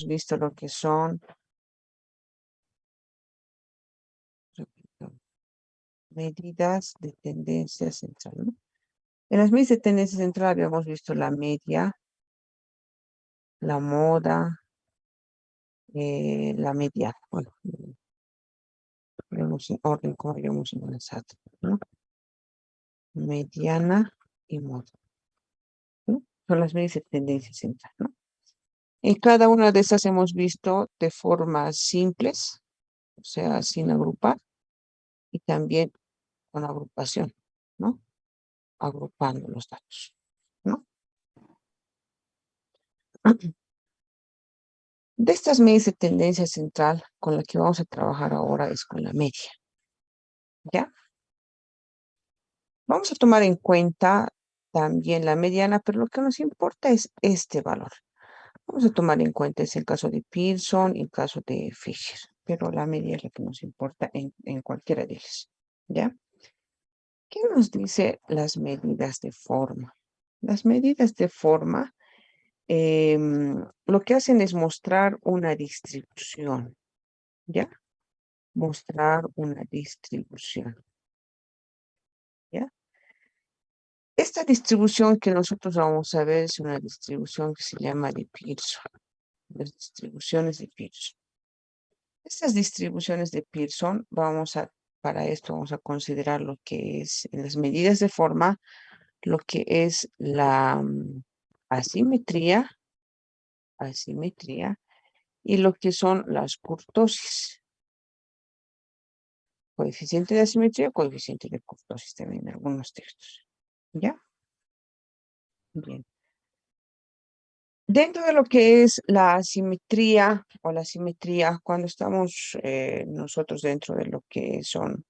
hemos visto lo que son medidas de tendencia central, ¿no? En las medidas de tendencia central habíamos visto la media, la moda, la mediana. Bueno, vemos en orden como habíamos avanzado, ¿no? Mediana y moda, ¿no? Son las medidas de tendencia central, ¿no? En cada una de esas hemos visto de formas simples, o sea, sin agrupar, y también con agrupación, ¿no? Agrupando los datos, ¿no? De estas medidas de tendencia central, con la que vamos a trabajar ahora es con la media, ¿ya? Vamos a tomar en cuenta también la mediana, pero lo que nos importa es este valor. Vamos a tomar en cuenta es el caso de Pearson y el caso de Fisher, pero la media es la que nos importa en cualquiera de ellas, ¿ya? ¿Qué nos dice las medidas de forma? Las medidas de forma lo que hacen es mostrar una distribución, ¿ya? Mostrar una distribución, ¿ya? Esta distribución que nosotros vamos a ver es una distribución que se llama de Pearson, las distribuciones de Pearson. Estas distribuciones de Pearson, para esto vamos a considerar lo que es en las medidas de forma, lo que es la asimetría, y lo que son las kurtosis. Coeficiente de asimetría, coeficiente de kurtosis también en algunos textos. ¿Ya? Bien. Dentro de lo que es la asimetría o la simetría, cuando estamos nosotros dentro de lo que son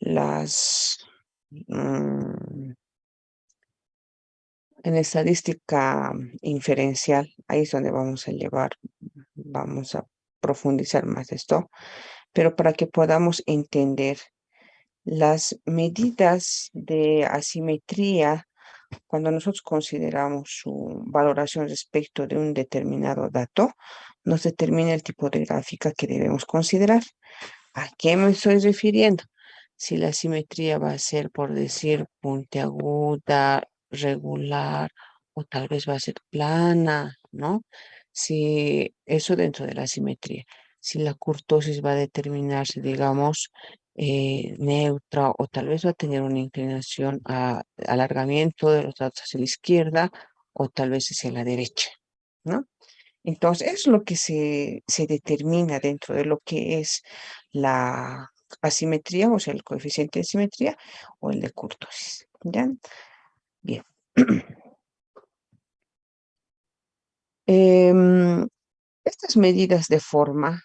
las... en estadística inferencial, ahí es donde vamos a profundizar más esto, pero para que podamos entender las medidas de asimetría, cuando nosotros consideramos su valoración respecto de un determinado dato, nos determina el tipo de gráfica que debemos considerar. ¿A qué me estoy refiriendo? Si la simetría va a ser, por decir, puntiaguda, regular, o tal vez va a ser plana, ¿no? Si eso dentro de la simetría. Si la kurtosis va a determinarse, digamos, neutra, o tal vez va a tener una inclinación a alargamiento de los datos hacia la izquierda, o tal vez hacia la derecha, ¿no? Entonces, es lo que se determina dentro de lo que es la asimetría, o sea, el coeficiente de simetría o el de kurtosis. ¿Ya? Bien. Estas medidas de forma,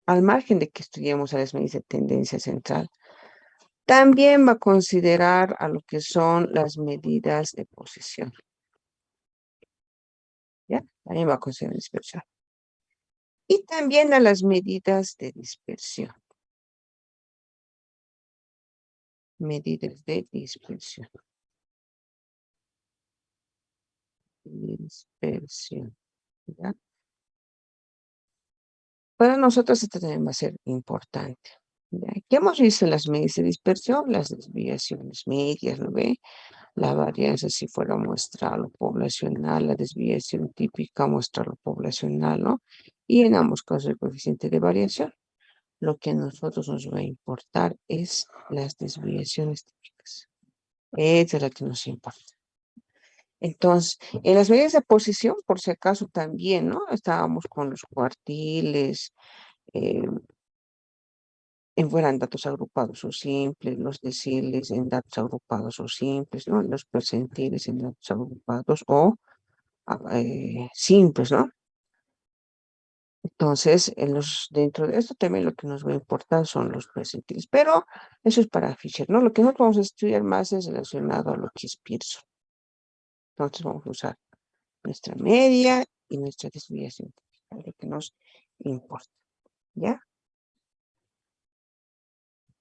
al margen de que estudiemos a las medidas de tendencia central, también va a considerar a lo que son las medidas de posición. ¿Ya? También va a considerar dispersión. Y también a las medidas de dispersión. Medidas de dispersión. Dispersión. ¿Ya? Para nosotros esto también va a ser importante. ¿Ya? ¿Qué hemos visto en las medidas de dispersión? Las desviaciones medias, ¿lo ve? La varianza si fuera muestra lo poblacional, la desviación típica muestra lo poblacional, ¿no? Y en ambos casos el coeficiente de variación. Lo que a nosotros nos va a importar es las desviaciones típicas. Esa es la que nos importa. Entonces, en las medidas de posición, por si acaso también, ¿no? Estábamos con los cuartiles, eh, fueran datos agrupados o simples, los deciles en datos agrupados o simples, ¿no? Los percentiles en datos agrupados o simples, ¿no? Entonces, dentro de esto también lo que nos va a importar son los percentiles, pero eso es para Fisher, ¿no? Lo que nosotros vamos a estudiar más es relacionado a lo que es Pearson. Entonces vamos a usar nuestra media y nuestra desviación, lo que nos importa, ¿ya?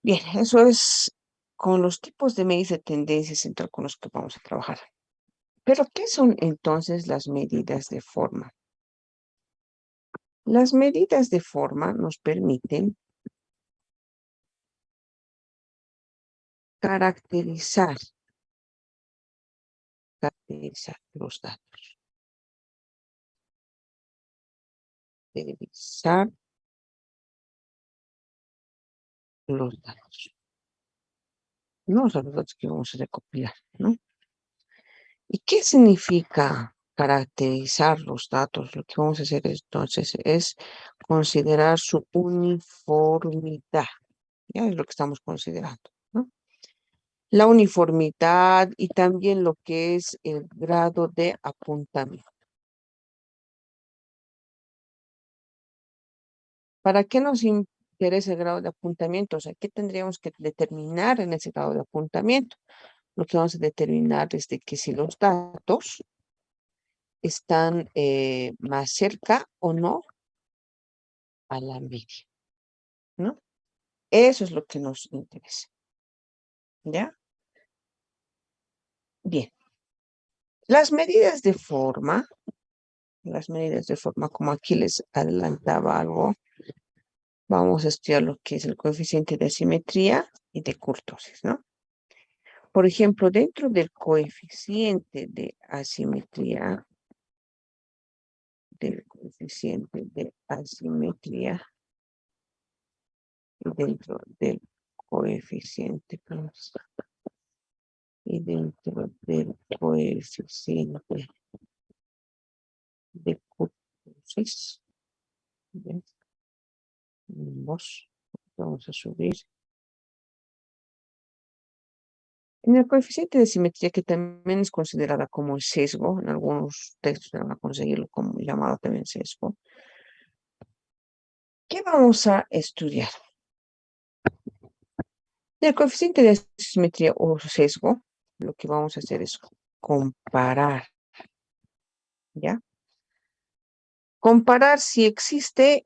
Bien, eso es con los tipos de medidas de tendencia central con los que vamos a trabajar. Pero, ¿qué son entonces las medidas de forma? Las medidas de forma nos permiten caracterizar los datos. Caracterizar los datos. No los datos que vamos a recopilar, ¿no? ¿Y qué significa caracterizar los datos? Lo que vamos a hacer entonces es considerar su uniformidad. Ya es lo que estamos considerando, ¿no? La uniformidad y también lo que es el grado de apuntamiento. ¿Para qué nos interesa el grado de apuntamiento? O sea, ¿qué tendríamos que determinar en ese grado de apuntamiento? Lo que vamos a determinar es de que si los datos están más cerca o no a la media, ¿no? Eso es lo que nos interesa, ¿ya? Bien. Las medidas de forma, como aquí les adelantaba algo, vamos a estudiar lo que es el coeficiente de asimetría y de kurtosis, ¿no? Por ejemplo, dentro del coeficiente de asimetría, y dentro del coeficiente, y dentro del coeficiente de kurtosis, ¿ves? Vamos a subir. En el coeficiente de simetría, que también es considerada como el sesgo, en algunos textos van a conseguirlo como llamado también sesgo. ¿Qué vamos a estudiar? El coeficiente de simetría o sesgo, lo que vamos a hacer es comparar, ¿ya? Comparar si existe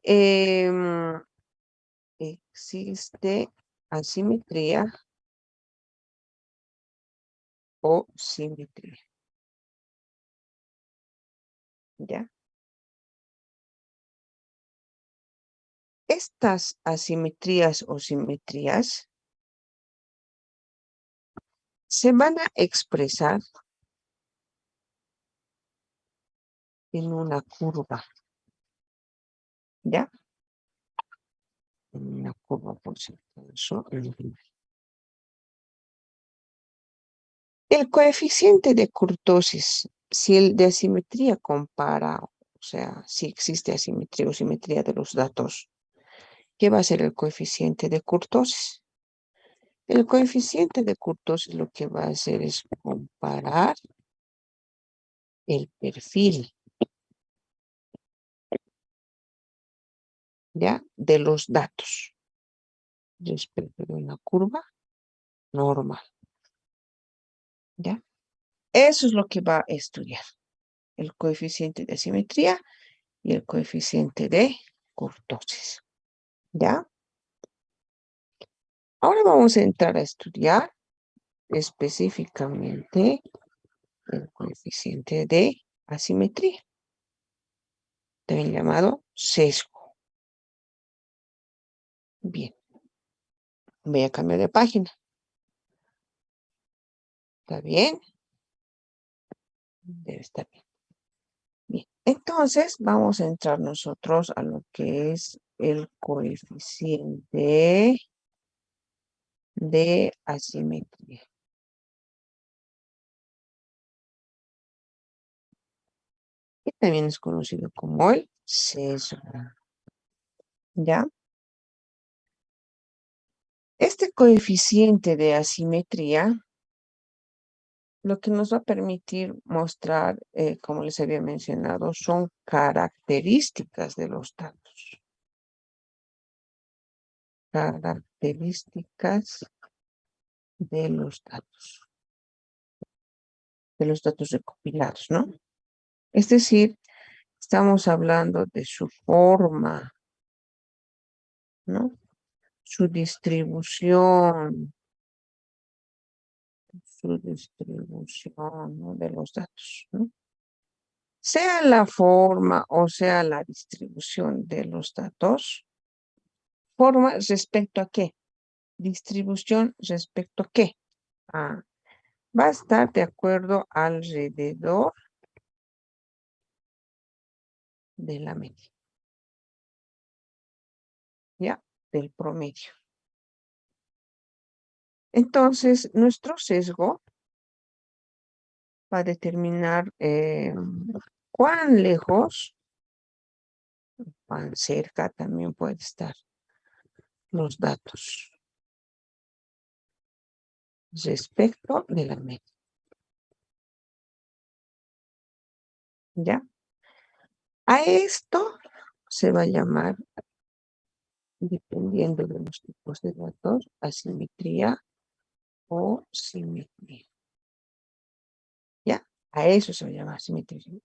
asimetría o simetría, ¿ya? Estas asimetrías o simetrías se van a expresar en una curva, ¿ya? En una curva por si acaso. El coeficiente de kurtosis, si el de asimetría compara, o sea, si existe asimetría o simetría de los datos, ¿qué va a ser el coeficiente de kurtosis? El coeficiente de kurtosis lo que va a hacer es comparar el perfil, ¿ya? De los datos respecto de una curva normal, ¿ya? Eso es lo que va a estudiar, el coeficiente de asimetría y el coeficiente de kurtosis, ¿ya? Ahora vamos a entrar a estudiar específicamente el coeficiente de asimetría, también llamado sesgo. Bien, voy a cambiar de página. ¿Está bien? Debe estar bien. Bien, entonces vamos a entrar nosotros a lo que es el coeficiente de asimetría. Que también es conocido como el sesgo, ¿ya? Este coeficiente de asimetría lo que nos va a permitir mostrar, como les había mencionado, son características de los datos. Características de los datos recopilados, ¿no? Es decir, estamos hablando de su forma, ¿no? Su distribución, su distribución, ¿no?, de los datos, ¿no? Sea la forma o sea la distribución de los datos, forma respecto a qué, distribución respecto a qué. Ah, va a estar de acuerdo alrededor de la media, ¿ya? Del promedio. Entonces, nuestro sesgo va a determinar cuán lejos, cuán cerca también puede estar los datos respecto de la media, ¿ya? A esto se va a llamar, dependiendo de los tipos de datos, asimetría o simetría, ¿ya? A eso se va a llamar simetría.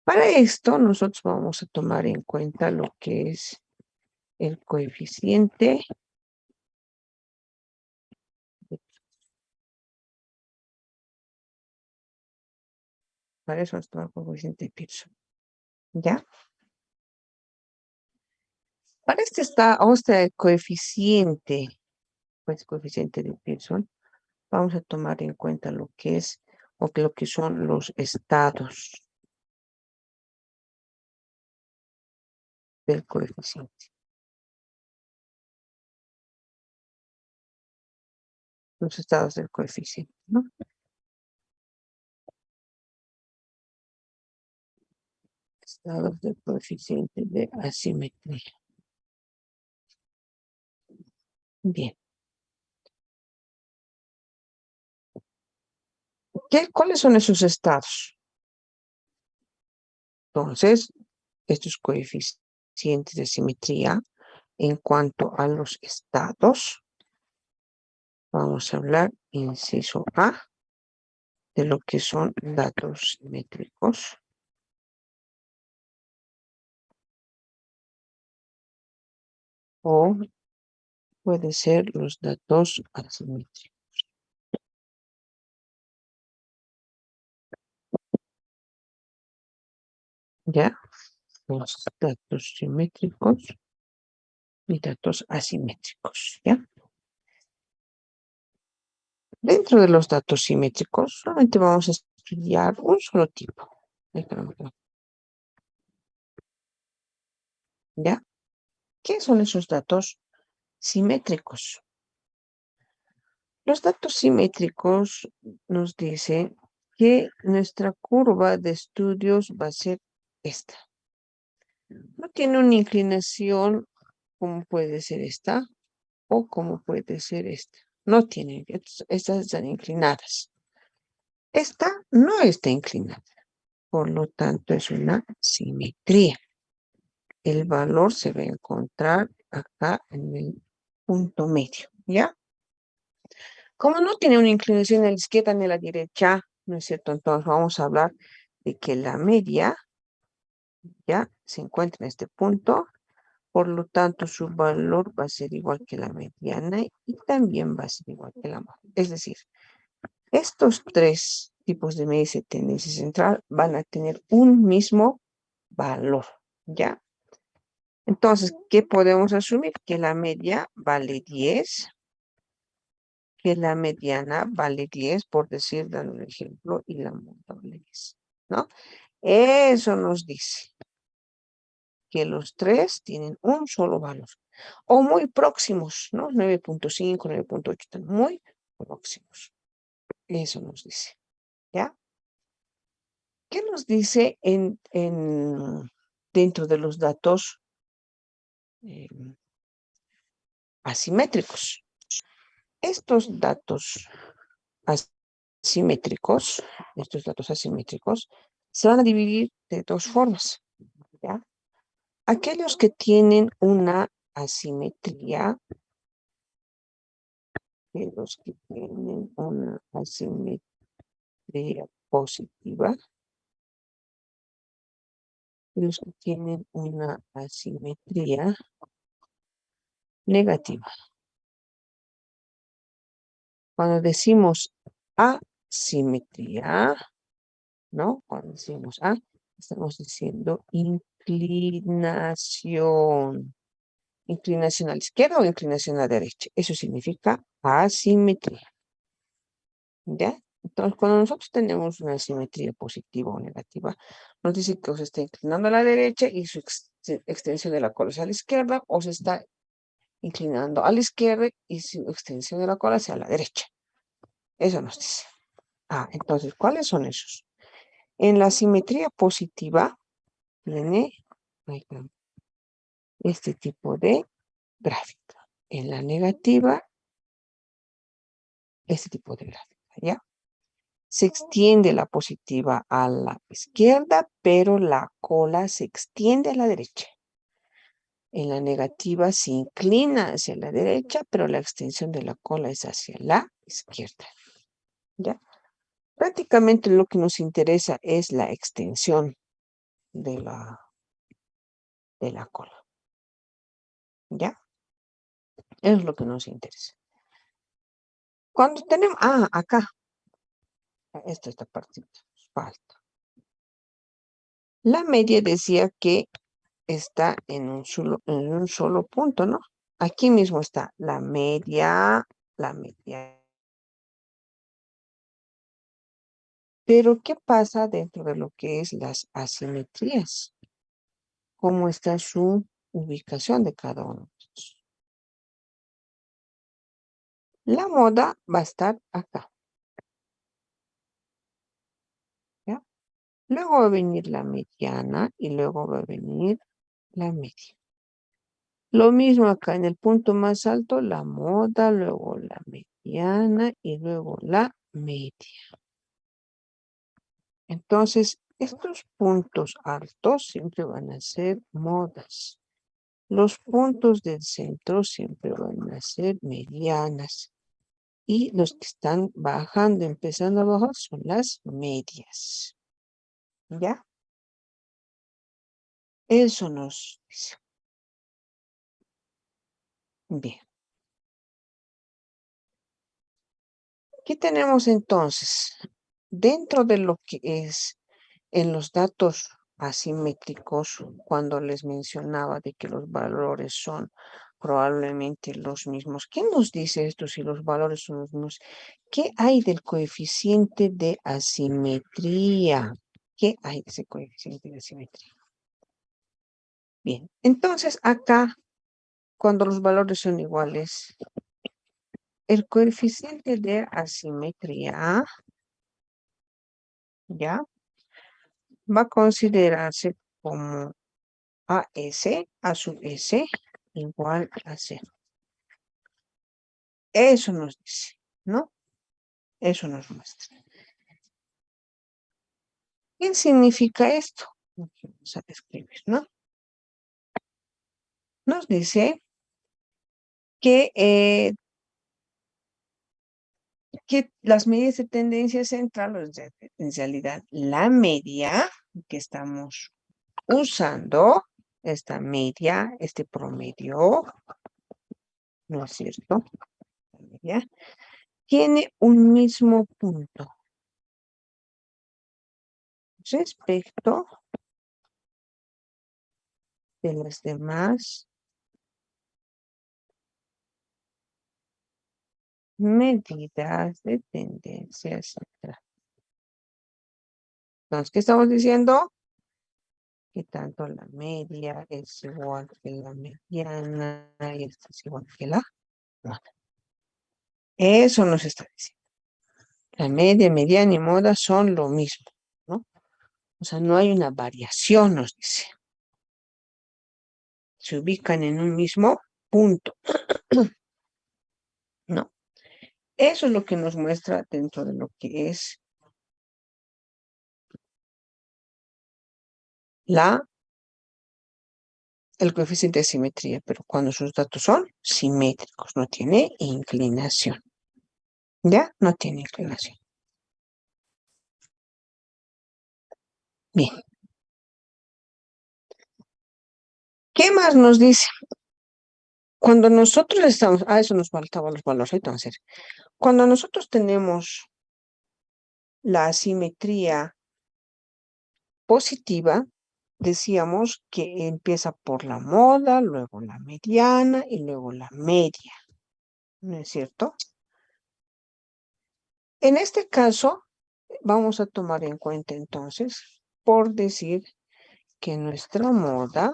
Para esto, nosotros vamos a tomar en cuenta lo que es el coeficiente de- para eso vamos a tomar el coeficiente de Pearson, ¿ya? Para este coeficiente, pues coeficiente de Pearson, vamos a tomar en cuenta lo que es o que lo que son los estados del coeficiente. Los estados del coeficiente, ¿no? Estados del coeficiente de asimetría. Bien. ¿Cuáles son esos estados? Entonces, estos coeficientes de simetría, en cuanto a los estados, vamos a hablar, inciso A, de lo que son datos simétricos. O puede ser los datos asimétricos. ¿Ya? Los datos simétricos y datos asimétricos, ¿ya? Dentro de los datos simétricos, solamente vamos a estudiar un solo tipo. ¿Ya? ¿Qué son esos datos simétricos? Los datos simétricos nos dicen que nuestra curva de estudios va a ser esta. No tiene una inclinación como puede ser esta o como puede ser esta. No tiene, estas están inclinadas. Esta no está inclinada, por lo tanto es una simetría. El valor se va a encontrar acá en el punto medio, ¿ya? Como no tiene una inclinación a la izquierda ni a la derecha, ¿no es cierto? Entonces vamos a hablar de que la media ya se encuentra en este punto, por lo tanto su valor va a ser igual que la mediana y también va a ser igual que la móvil. Es decir, estos tres tipos de medidas de tendencia central van a tener un mismo valor, ¿ya? Entonces, ¿qué podemos asumir? Que la media vale 10, que la mediana vale 10, por decir, dando un ejemplo, y la móvil vale 10, ¿no? Eso nos dice que los tres tienen un solo valor, o muy próximos, ¿no? 9.5, 9.8, están muy próximos. Eso nos dice, ¿ya? ¿Qué nos dice dentro de los datos eh, asimétricos? Estos datos asimétricos, se van a dividir de dos formas, ¿ya? Aquellos que tienen una asimetría, positiva, y los que tienen una asimetría negativa. Cuando decimos asimetría, ¿no? Cuando decimos A, estamos diciendo inclinación. Inclinación a la izquierda o inclinación a la derecha. Eso significa asimetría. ¿Ya? Entonces, cuando nosotros tenemos una simetría positiva o negativa, nos dice que o se está inclinando a la derecha y su extensión de la cola es a la izquierda, o se está inclinando a la izquierda y su extensión de la cola hacia la derecha. Eso nos dice. Entonces, ¿cuáles son esos? En la simetría positiva tiene este tipo de gráfica. En la negativa, este tipo de gráfica, ¿ya? Se extiende la positiva a la izquierda, pero la cola se extiende a la derecha. En la negativa se inclina hacia la derecha, pero la extensión de la cola es hacia la izquierda. ¿Ya? Prácticamente lo que nos interesa es la extensión de la cola. ¿Ya? Es lo que nos interesa. Cuando tenemos, acá, esta partita, falta. La media decía que está en un solo punto, ¿no? Aquí mismo está la media, la media. Pero, ¿qué pasa dentro de lo que es las asimetrías? ¿Cómo está su ubicación de cada uno? La moda va a estar acá, ¿ya? Luego va a venir la mediana y luego va a venir la media. Lo mismo acá en el punto más alto, la moda, luego la mediana y luego la media. Entonces, estos puntos altos siempre van a ser modas. Los puntos del centro siempre van a ser medianas. Y los que están bajando, empezando a bajar, son las medias. ¿Ya? Eso nos dice. Bien. ¿Qué tenemos entonces? Dentro de lo que es en los datos asimétricos, cuando les mencionaba de que los valores son probablemente los mismos. ¿Qué nos dice esto si los valores son los mismos? ¿Qué hay del coeficiente de asimetría? ¿Qué hay de ese coeficiente de asimetría? Bien, entonces acá, cuando los valores son iguales, el coeficiente de asimetría, ¿ya? Va a considerarse como AS a sub S igual a 0. Eso nos dice, ¿no? Eso nos muestra. ¿Qué significa esto? Vamos a escribir, ¿no? Nos dice que las medidas de tendencia central o de potencialidad, la media que estamos usando, esta media, este promedio, ¿no es cierto? La media, tiene un mismo punto respecto de las demás medidas de tendencia central. Entonces, ¿qué estamos diciendo? Que tanto la media es igual que la mediana y esto es igual que la moda. Eso nos está diciendo. La media, mediana y moda son lo mismo, ¿no? O sea, no hay una variación, nos dice. Se ubican en un mismo punto, ¿no? Eso es lo que nos muestra dentro de lo que es el coeficiente de simetría, pero cuando sus datos son simétricos, no tiene inclinación. ¿Ya? No tiene inclinación. Bien. ¿Qué más nos dice? Cuando nosotros estamos, eso nos faltaban los valores, entonces, cuando nosotros tenemos la asimetría positiva, decíamos que empieza por la moda, luego la mediana y luego la media, ¿no es cierto? En este caso, vamos a tomar en cuenta entonces, por decir que nuestra moda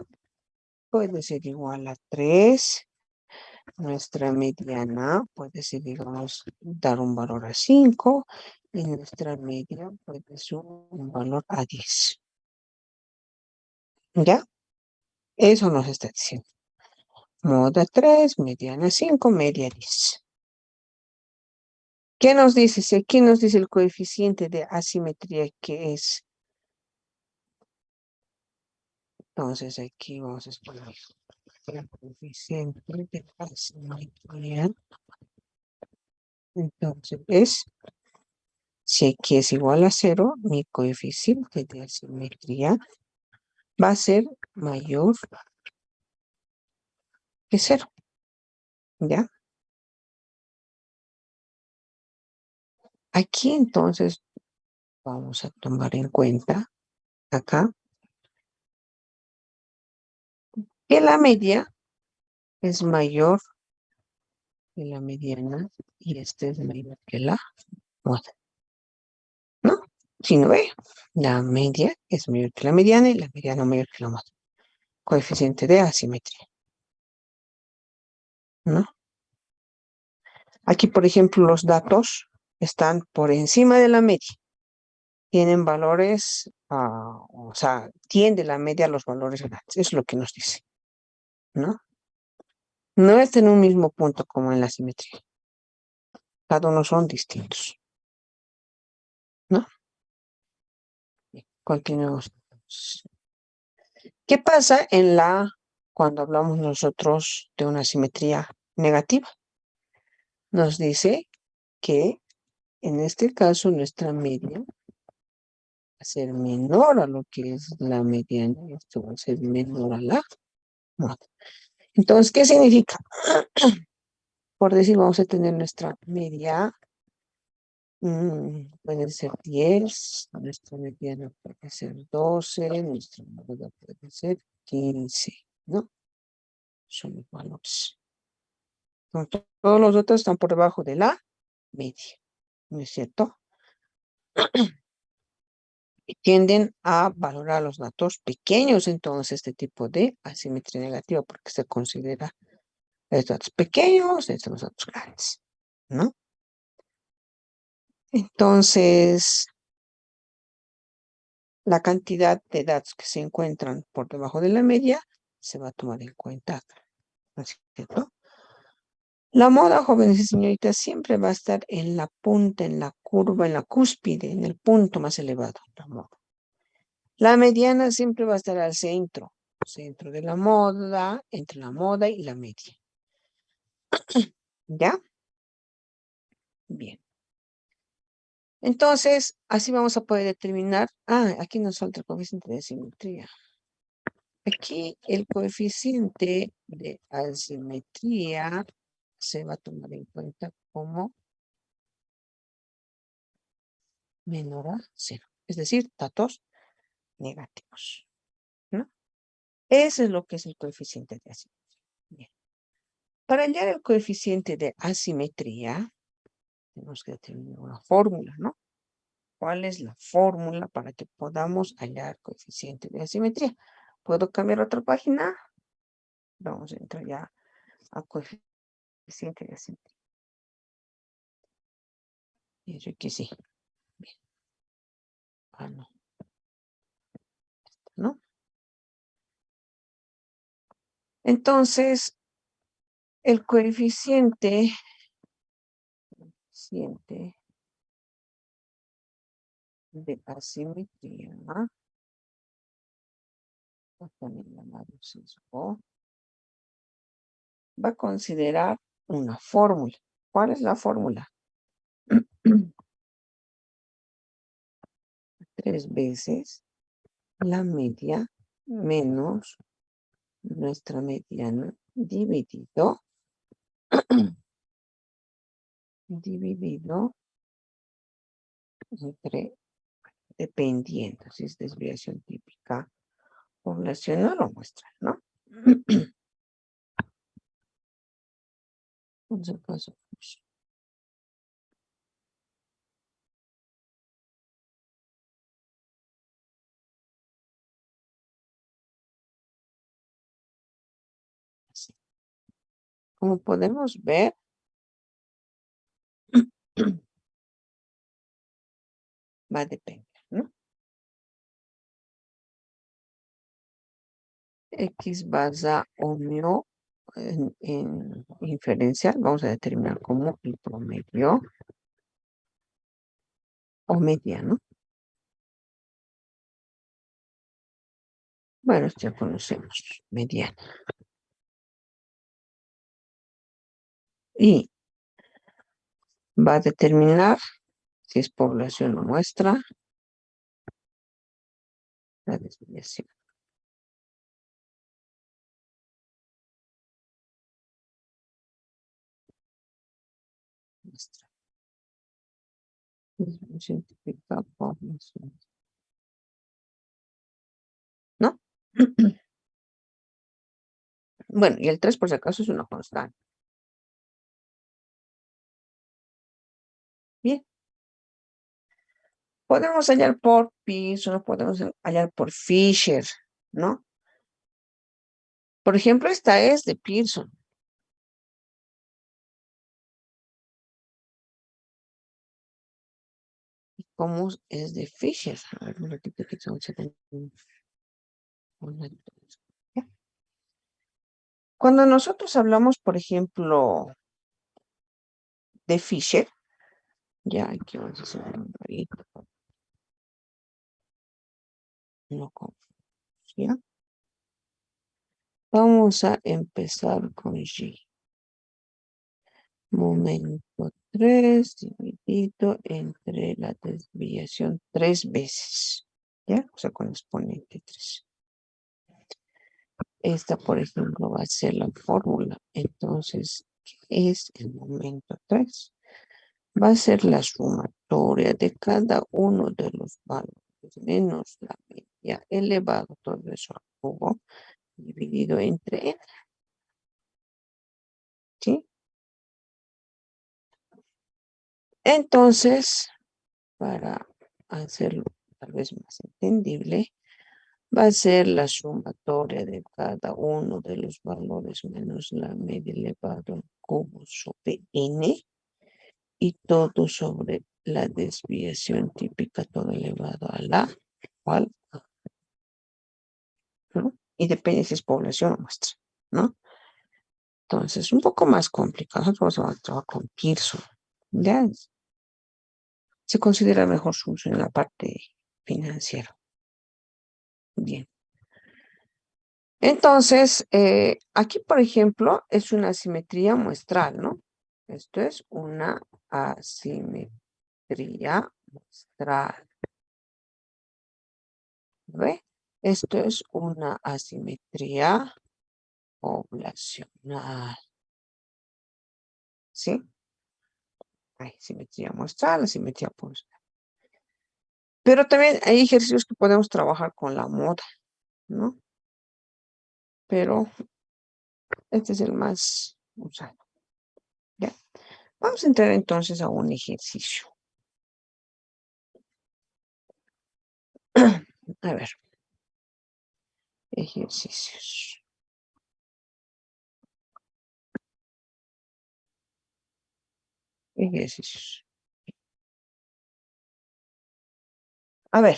puede ser igual a 3, nuestra mediana puede ser, digamos, dar un valor a 5 y nuestra media puede ser un valor a 10. ¿Ya? Eso nos está diciendo. Moda 3, mediana 5, media 10. ¿Qué nos dice? Si aquí nos dice el coeficiente de asimetría que es. Entonces aquí vamos a exponer el coeficiente de asimetría. Entonces es, si aquí es igual a 0, mi coeficiente de asimetría va a ser mayor que 0. ¿Ya? Aquí entonces vamos a tomar en cuenta acá que la media es mayor que la mediana y este es mayor que la moda, ¿no? Si no ve, la media es mayor que la mediana y la mediana mayor que la moda. Coeficiente de asimetría, ¿no? Aquí, por ejemplo, los datos están por encima de la media. Tienen valores, o sea, tiende la media a los valores grandes. Eso es lo que nos dice, ¿no? No está en un mismo punto como en la simetría. Cada uno son distintos, ¿no? Bien, continuemos. ¿Qué pasa cuando hablamos nosotros de una simetría negativa? Nos dice que en este caso nuestra media va a ser menor a lo que es la mediana. Esto va a ser menor a la moda. Entonces, ¿qué significa? Por decir, vamos a tener nuestra media, puede ser 10, nuestra mediana puede ser 12, nuestra moda puede ser 15, ¿no? Son los valores. Entonces, todos los otros están por debajo de la media, ¿no es cierto? Y tienden a valorar los datos pequeños, entonces, este tipo de asimetría negativa, porque se considera los datos pequeños, los datos grandes, ¿no? Entonces, la cantidad de datos que se encuentran por debajo de la media se va a tomar en cuenta, ¿no es cierto? La moda, jóvenes y señoritas, siempre va a estar en la punta, en la curva, en la cúspide, en el punto más elevado, la moda. La mediana siempre va a estar al centro de la moda, entre la moda y la media. ¿Ya? Bien. Entonces, así vamos a poder determinar. Aquí nos falta el coeficiente de simetría. Aquí el coeficiente de asimetría se va a tomar en cuenta como menor a 0. Es decir, datos negativos, ¿no? Eso es lo que es el coeficiente de asimetría. Bien. Para hallar el coeficiente de asimetría, tenemos que determinar una fórmula, ¿no? ¿Cuál es la fórmula para que podamos hallar coeficiente de asimetría? ¿Puedo cambiar a otra página? Vamos a entrar ya a coeficiente de asimetría. Dice que sí. Bien. No. ¿No? Entonces, el coeficiente de asimetría, también llamado sesgo, va a considerar una fórmula. ¿Cuál es la fórmula? 3 veces la media menos nuestra mediana dividido, dividido entre, dependiendo si es desviación típica poblacional o muestra, ¿no? Vamos a paso. Así. Como podemos ver, va a depender, ¿no? X basa omio en inferencial, vamos a determinar como el promedio o mediano. Bueno, ya conocemos mediano. Y va a determinar si es población o muestra la desviación. Muestra. Desviación típica población. ¿No? Bueno, y el 3 por si acaso es una constante. Bien. Podemos hallar por Pearson, podemos hallar por Fisher, ¿no? Por ejemplo, esta es de Pearson. ¿Y cómo es de Fisher? A ver, un ratito que tengo que tener ¿Ya? Cuando nosotros hablamos, por ejemplo, de Fisher, ya aquí vamos a hacer un numerito, no confía. Vamos a empezar con G. Momento 3 dividido entre la desviación 3 veces. ¿Ya? O sea, con exponente 3. Esta, por ejemplo, va a ser la fórmula. Entonces, ¿qué es el momento 3? Va a ser la sumatoria de cada uno de los valores menos la media elevado todo eso al cubo dividido entre n. ¿Sí? Entonces, para hacerlo tal vez más entendible, va a ser la sumatoria de cada uno de los valores menos la media elevado al cubo sobre n y todo sobre la desviación típica todo elevado a la cual, ¿no? Y depende si es población o muestra, ¿no? Entonces, un poco más complicado. Nosotros vamos a trabajar con Pearson. Ya se considera mejor su uso en la parte financiera. Bien. Entonces, aquí, por ejemplo, es una asimetría muestral, ¿no? Esto es una asimetría muestral. ¿Ve? Esto es una asimetría poblacional. ¿Sí? Hay simetría muestral, asimetría poblacional. Pero también hay ejercicios que podemos trabajar con la moda, ¿no? Pero este es el más usado. ¿Ya? Vamos a entrar entonces a un ejercicio. A ver, ejercicios. Ejercicios. A ver,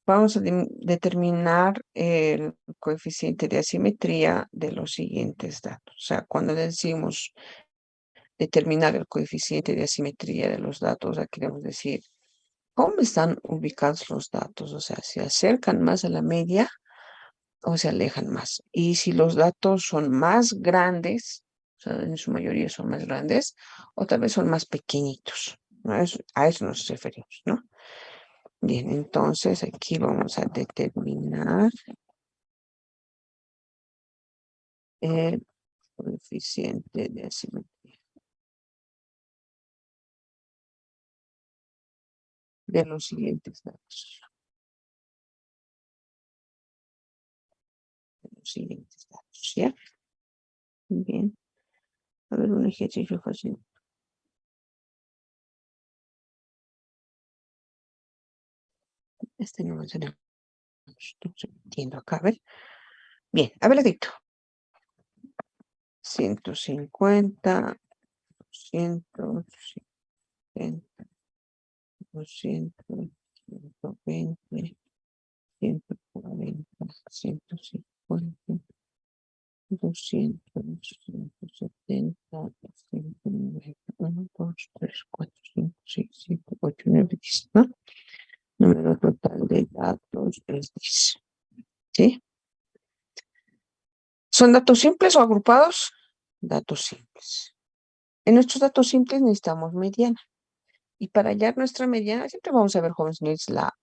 vamos a determinar el coeficiente de asimetría de los siguientes datos. O sea, cuando decimos determinar el coeficiente de asimetría de los datos, queremos decir cómo están ubicados los datos. O sea, se acercan más a la media o se alejan más. Y si los datos son más grandes, o sea, en su mayoría son más grandes, o tal vez son más pequeñitos, ¿no? A eso nos referimos, ¿no? Bien, entonces aquí vamos a determinar el coeficiente de asimetría de los siguientes datos. De los siguientes datos, ¿ya? Bien. A ver, un ejercicio fácil. Este no lo tenemos. Estoy metiendo acá, a ver. Bien, a ver, dicto. 150, 270, 200, 120, 140, 150, 200, 170, 190, 1, 2, 3, 4, 5, 6, 7, 8, 9, 10, ¿no? Número total de datos es 10. ¿Sí? ¿Son datos simples o agrupados? Datos simples. En nuestros datos simples necesitamos mediana. Y para hallar nuestra mediana, siempre vamos a ver, jóvenes, la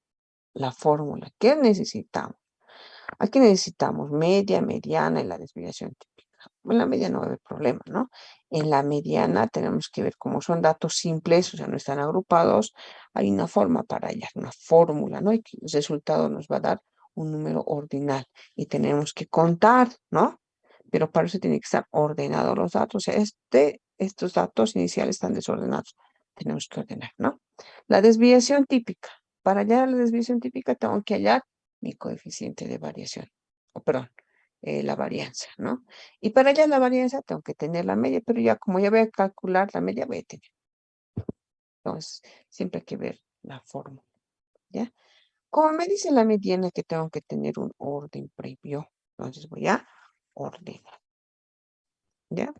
fórmula. ¿Qué necesitamos? Aquí necesitamos media, mediana y la desviación típica. En la media no va a haber problema, ¿no? En la mediana tenemos que ver cómo son datos simples, o sea, no están agrupados. Hay una forma para hallar, una fórmula, ¿no? Y que el resultado nos va a dar un número ordinal y tenemos que contar, ¿no? Pero para eso tienen que estar ordenados los datos. O sea, estos datos iniciales están desordenados. Tenemos que ordenar, ¿no? La desviación típica. Para hallar la desviación típica tengo que hallar mi coeficiente de variación, o perdón, la varianza, ¿no? Y para hallar la varianza tengo que tener la media, pero ya como ya voy a calcular la media, voy a tener. Entonces, siempre hay que ver la fórmula, ¿ya? Como me dice la mediana que tengo que tener un orden previo, entonces voy a ordenar, ¿ya?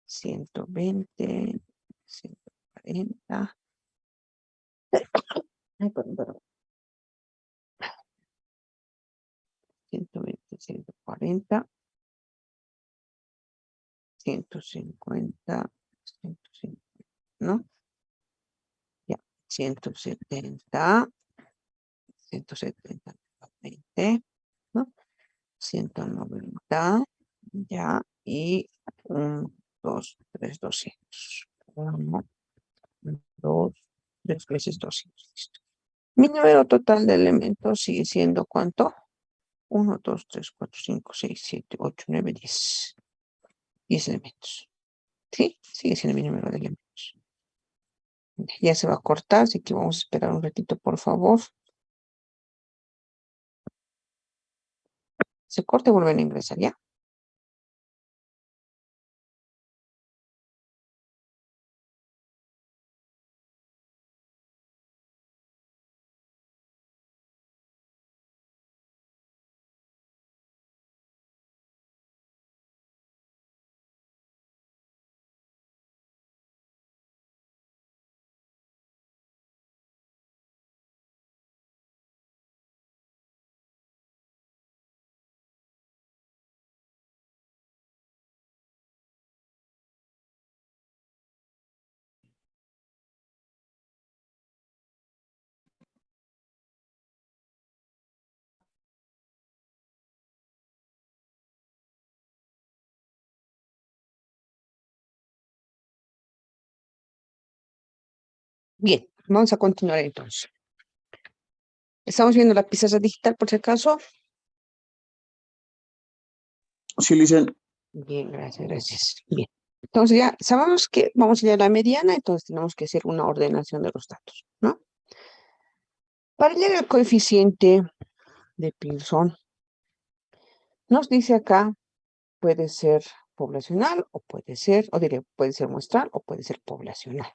120, 140. Ay, perdón. 120, 140, 150, 150, ¿no? Ya, 170, 170, 20, ¿no? 190, ya, y 1, 2, 3, 200. 1, 2, 3 veces 200. Listo. Mi número total de elementos sigue siendo ¿cuánto? 1, 2, 3, 4, 5, 6, 7, 8, 9, 10. 10 elementos. ¿Sí? Sigue siendo mi número de elementos. Ya se va a cortar, así que vamos a esperar un ratito, por favor. Se corta y vuelven a ingresar, ¿ya? Bien, vamos a continuar entonces. Estamos viendo la pizarra digital por si acaso. Sí, Licen. Bien, gracias, gracias. Bien. Entonces ya sabemos que vamos a ir a la mediana, entonces tenemos que hacer una ordenación de los datos, ¿no? Para hallar el coeficiente de Pearson, nos dice acá, puede ser poblacional o puede ser, o diré, puede ser muestral o puede ser poblacional.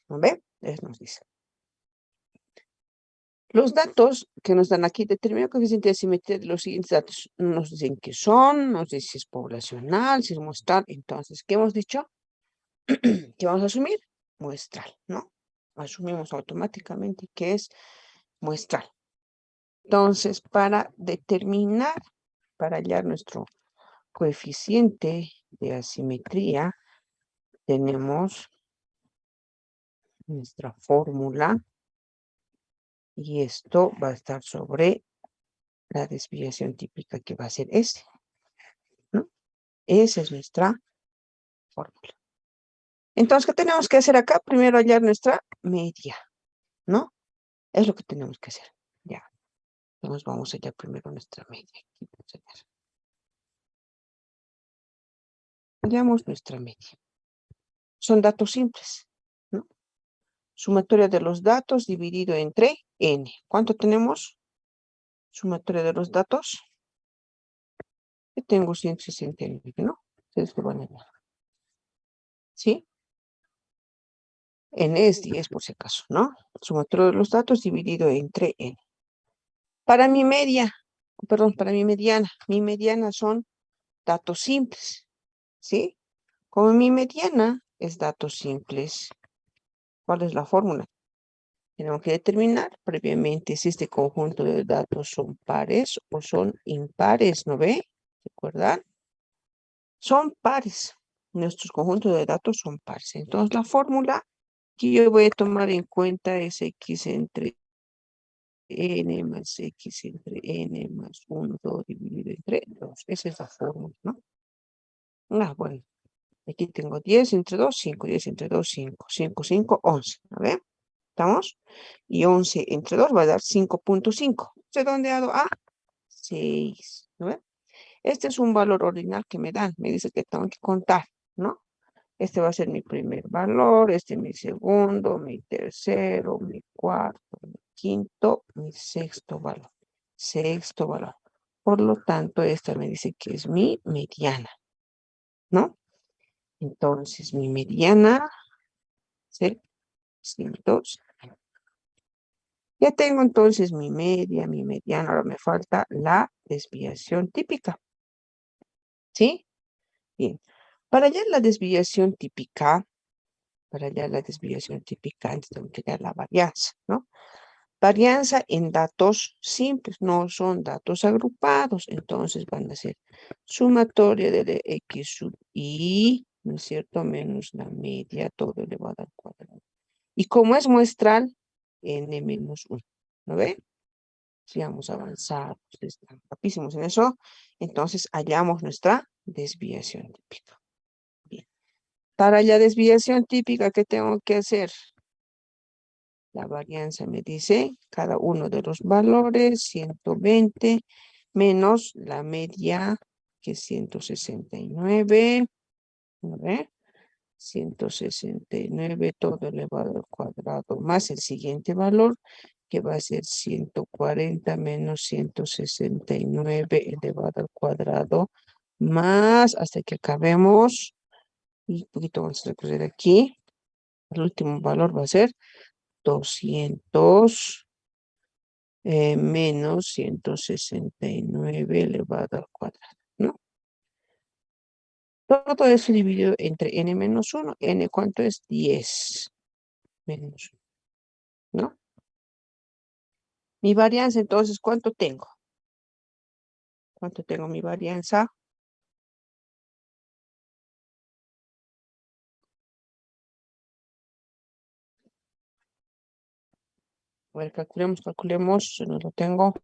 ¿No ve? Entonces nos dice. Los datos que nos dan aquí determinan el coeficiente de simetría de los siguientes datos. Nos dicen qué son, nos dicen si es poblacional, si es muestral. Entonces, ¿qué hemos dicho? ¿Qué vamos a asumir? Muestral, ¿no? Asumimos automáticamente que es muestral. Entonces, para determinar, para hallar nuestro coeficiente de asimetría, tenemos nuestra fórmula y esto va a estar sobre la desviación típica que va a ser S, ¿no? Esa es nuestra fórmula. Entonces, ¿qué tenemos que hacer acá? Primero hallar nuestra media, ¿no? Es lo que tenemos que hacer. Ya. Entonces vamos a hallar primero nuestra media. Aquí vamos a hallar. Hallamos nuestra media. Son datos simples, ¿no? Sumatoria de los datos dividido entre n. ¿Cuánto tenemos? Sumatoria de los datos. Yo tengo 169, ¿no? Ustedes lo van a ver. ¿Sí? N es 10 por si acaso, ¿no? Sumatoria de los datos dividido entre n. Para mi media, perdón, para mi mediana son datos simples, ¿sí? Como mi mediana es datos simples, ¿cuál es la fórmula? Tenemos que determinar previamente si este conjunto de datos son pares o son impares, ¿no ve? ¿Recuerdan? Son pares. Nuestros conjuntos de datos son pares. Entonces, la fórmula que yo voy a tomar en cuenta es x entre n más x entre n más 1, 2 dividido entre 2. Esa es la fórmula, ¿no? Bueno. Aquí tengo 10 entre 2, 5. 10 entre 2, 5. 5, 5, 11. ¿A ver? ¿Estamos? Y 11 entre 2 va a dar 5.5. Redondeado a 6. ¿No ve? Este es un valor ordinal que me dan. Me dice que tengo que contar, ¿no? Este va a ser mi primer valor, este mi segundo, mi tercero, mi cuarto, mi quinto, mi sexto valor. Sexto valor. Por lo tanto, esta me dice que es mi mediana, ¿no? Entonces, mi mediana, 600. Ya tengo entonces mi media, mi mediana. Ahora me falta la desviación típica, ¿sí? Bien. Para hallar la desviación típica, antes tengo que hallar la varianza, ¿no? Varianza en datos simples, no son datos agrupados. Entonces van a ser sumatoria de x sub i, ¿no es cierto? Menos la media, todo elevado al cuadrado. Y como es muestral, n menos 1. ¿Lo ven? Sigamos avanzando. Ustedes están rapidísimos en eso. Entonces hallamos nuestra desviación típica. Bien. Para la desviación típica, ¿qué tengo que hacer? La varianza me dice cada uno de los valores, 120, menos la media, que es 169. A ver, 169 todo elevado al cuadrado, más el siguiente valor, que va a ser 140 menos 169 elevado al cuadrado, más hasta que acabemos. Y un poquito vamos a recorrer aquí. El último valor va a ser 200 menos 169 elevado al cuadrado, ¿no? Todo eso dividido entre n menos 1. N, ¿cuánto es? 10 menos 1, ¿no? Mi varianza, entonces, ¿cuánto tengo? ¿Cuánto tengo mi varianza? A ver, calculemos, no lo tengo.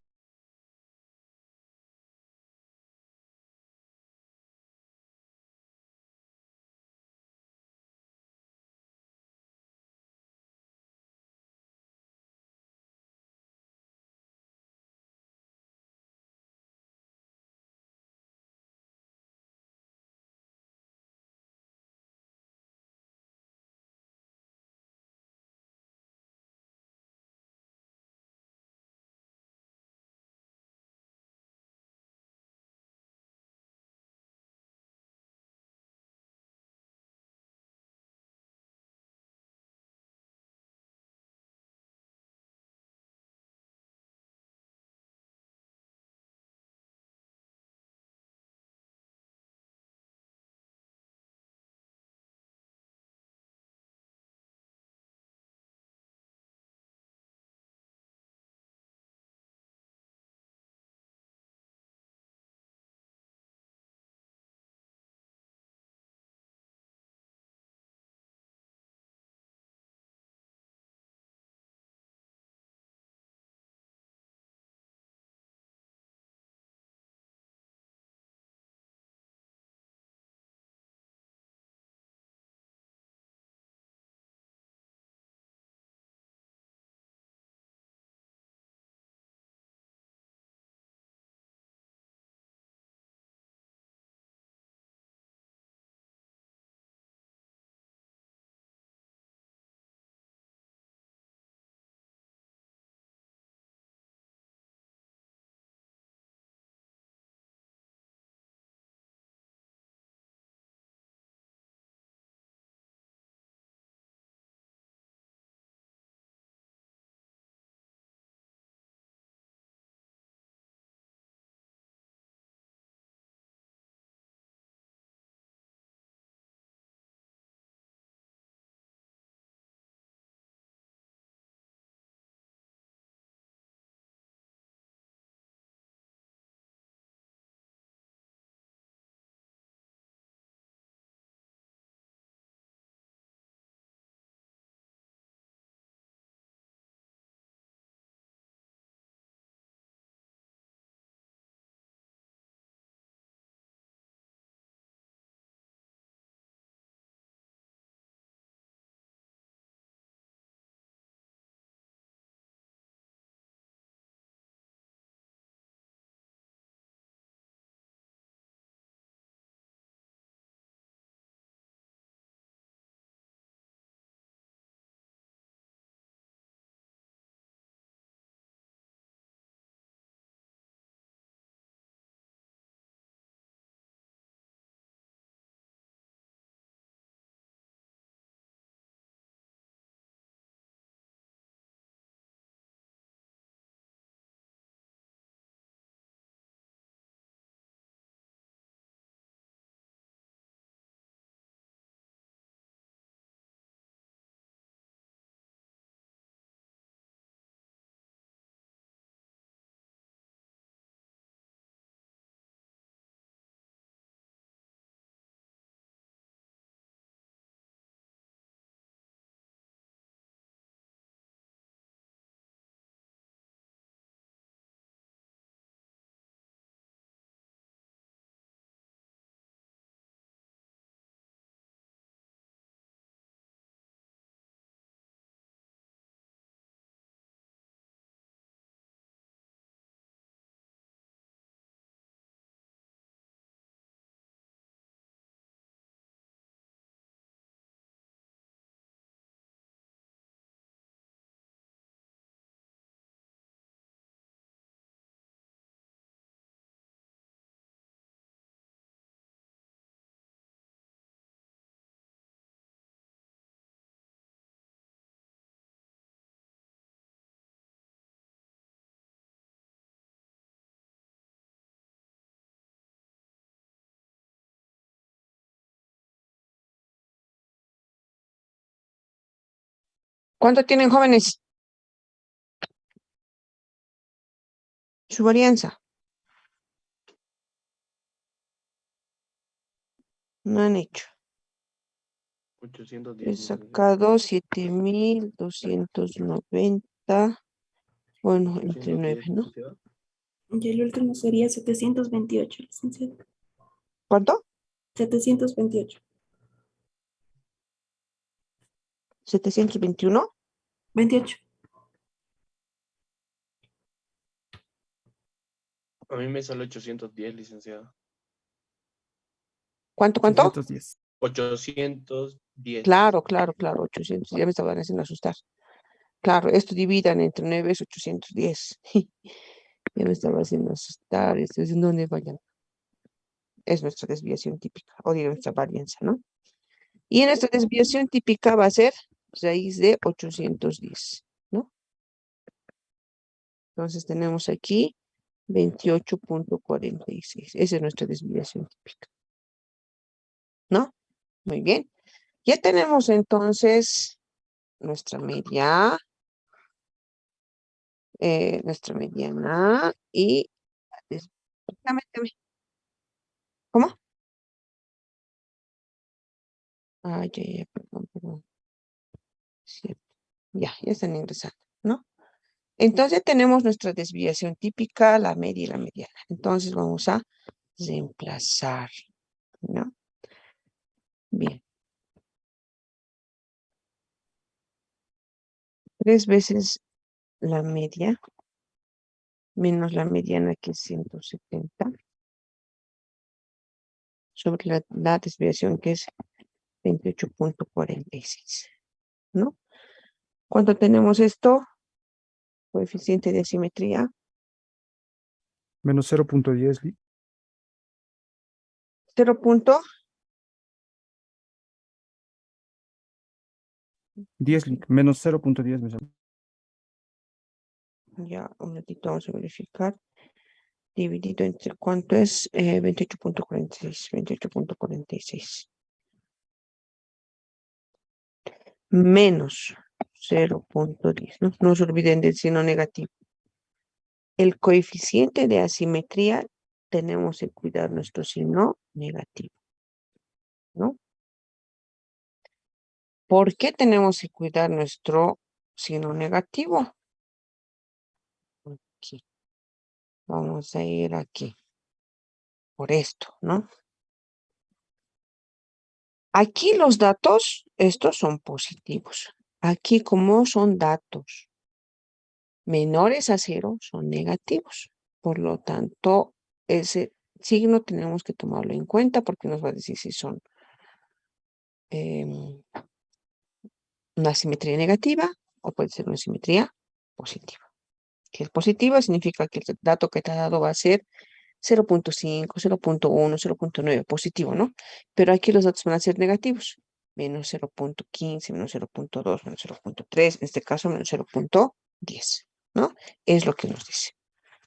¿Cuánto tienen jóvenes? Su varianza. No han hecho. 810. He sacado 7,290. Bueno, entre 9, ¿no? Y el último sería 728, licenciado. ¿Cuánto? 728. 721. 28. A mí me sale 810, licenciado. ¿Cuánto? 810. 810. Claro, 800. Ya me estaban haciendo asustar. Claro, esto dividan entre 9 es 810. Ya me estaba haciendo asustar. Esto es en dónde vayan. Es nuestra desviación típica, o digo, nuestra varianza, ¿no? Y en esta desviación típica va a ser raíz de 810, ¿no? Entonces tenemos aquí 28,46. Esa es nuestra desviación típica, ¿no? Muy bien. Ya tenemos entonces nuestra media, nuestra mediana y... Permítame. ¿Cómo? Ay, ya, perdón. Cierto. Ya están ingresando, ¿no? Entonces tenemos nuestra desviación típica, la media y la mediana. Entonces vamos a reemplazar, ¿no? Bien. 3 veces la media menos la mediana, que es 170, sobre la desviación, que es 28,46, ¿no? ¿Cuánto tenemos esto? Coeficiente de asimetría. Menos 0.10. 0 punto 10, menos 0.10 me sale. ya, un ratito vamos a verificar. Dividido entre cuánto es 28,46. 28,46. Menos 0,10, ¿no? No se olviden del signo negativo. El coeficiente de asimetría tenemos que cuidar nuestro signo negativo, ¿no? ¿Por qué tenemos que cuidar nuestro signo negativo? Aquí. Vamos a ir aquí. Por esto, ¿no? Aquí los datos, estos son positivos. Aquí, como son datos menores a 0, son negativos. Por lo tanto, ese signo tenemos que tomarlo en cuenta porque nos va a decir si son una simetría negativa o puede ser una simetría positiva. Que es positiva significa que el dato que te ha dado va a ser 0,5, 0,1, 0,9, positivo, ¿no? Pero aquí los datos van a ser negativos. Menos 0,15, menos 0,2, menos 0,3, en este caso menos 0,10, ¿no? Es lo que nos dice.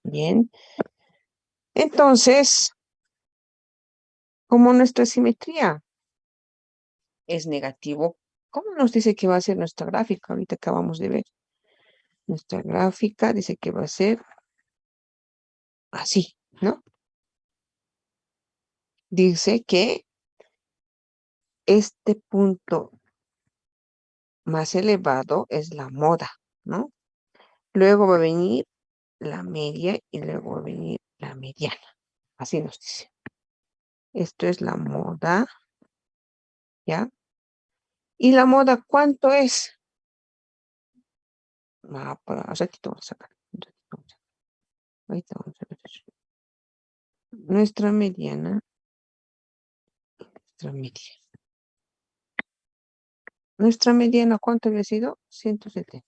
Bien. Entonces, como nuestra simetría es negativo, ¿cómo nos dice que va a ser nuestra gráfica? Ahorita acabamos de ver. Nuestra gráfica dice que va a ser así, ¿no? Dice que este punto más elevado es la moda, ¿no? Luego va a venir la media y luego va a venir la mediana. Así nos dice. Esto es la moda, ¿ya? ¿Y la moda cuánto es? Pues, un ratito vamos a sacar. Ahorita vamos a ver eso. Nuestra mediana, nuestra media. Nuestra mediana, ¿cuánto había sido? 170,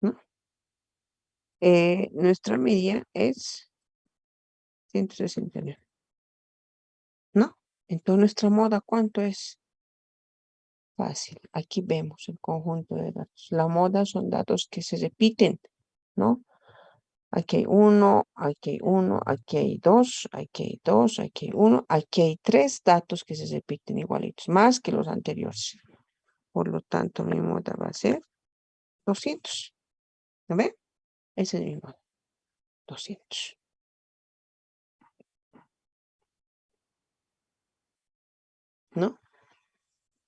¿no? Nuestra media es 169, ¿no? Entonces, nuestra moda, ¿cuánto es? Fácil. Aquí vemos el conjunto de datos. La moda son datos que se repiten, ¿no? Aquí hay uno, aquí hay uno, aquí hay dos, aquí hay dos, aquí hay uno, aquí hay 3 datos que se repiten igualitos, más que los anteriores. Por lo tanto, mi moda va a ser 200. ¿Lo ven? Ese es mi moda. 200. ¿No?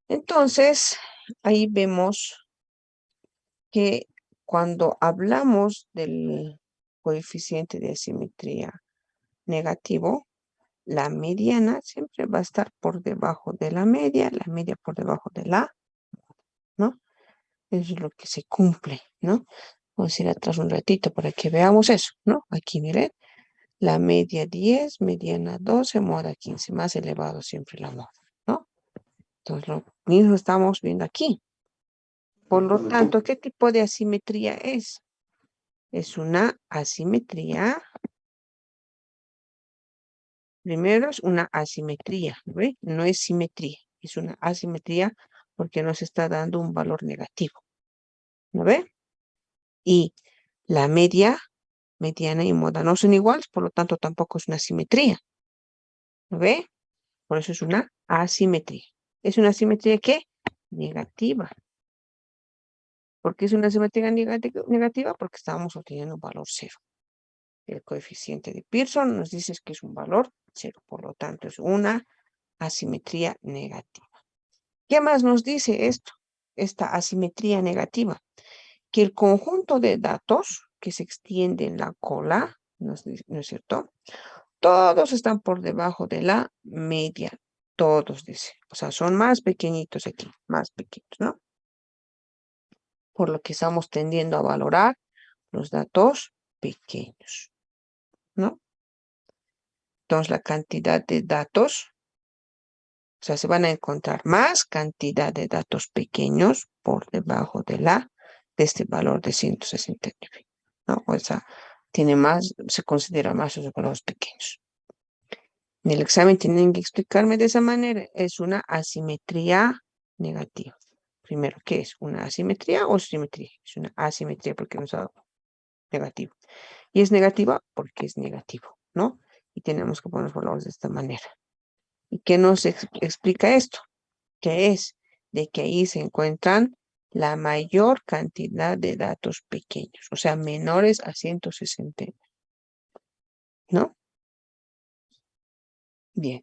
Entonces, ahí vemos que cuando hablamos del coeficiente de asimetría negativo, la mediana siempre va a estar por debajo de la media por debajo de la, ¿no? Eso es lo que se cumple, ¿no? Vamos a ir atrás un ratito para que veamos eso, ¿no? Aquí miren, la media 10, mediana 12, moda 15, más elevado siempre la moda, ¿no? Entonces lo mismo estamos viendo aquí. Por lo tanto, ¿qué tipo de asimetría es? Es una asimetría. Primero es una asimetría, ¿ve? No es simetría, es una asimetría porque nos está dando un valor negativo, ¿no ve? Y la media, mediana y moda no son iguales, por lo tanto tampoco es una simetría, ¿no ve? Por eso es una asimetría. ¿Es una asimetría qué? Negativa. ¿Por qué es una asimetría negativa? Porque estábamos obteniendo un valor cero. El coeficiente de Pearson nos dice que es un valor cero, por lo tanto es una asimetría negativa. ¿Qué más nos dice esto? Esta asimetría negativa. Que el conjunto de datos que se extiende en la cola, ¿no es cierto? Todos están por debajo de la media. Todos, dice. O sea, son más pequeñitos aquí, más pequeños, ¿no? Por lo que estamos tendiendo a valorar los datos pequeños, ¿no? Entonces, la cantidad de datos, o sea, se van a encontrar más cantidad de datos pequeños por debajo de este valor de 169, ¿no? O sea, tiene más, se considera más esos valores pequeños. En el examen tienen que explicarme de esa manera. Es una asimetría negativa. Primero, ¿qué es? ¿Una asimetría o simetría? Es una asimetría porque nos da negativo. Y es negativa porque es negativo, ¿no? Y tenemos que poner los valores de esta manera. ¿Y qué nos explica esto? Que es de que ahí se encuentran la mayor cantidad de datos pequeños, o sea, menores a 160, ¿no? Bien.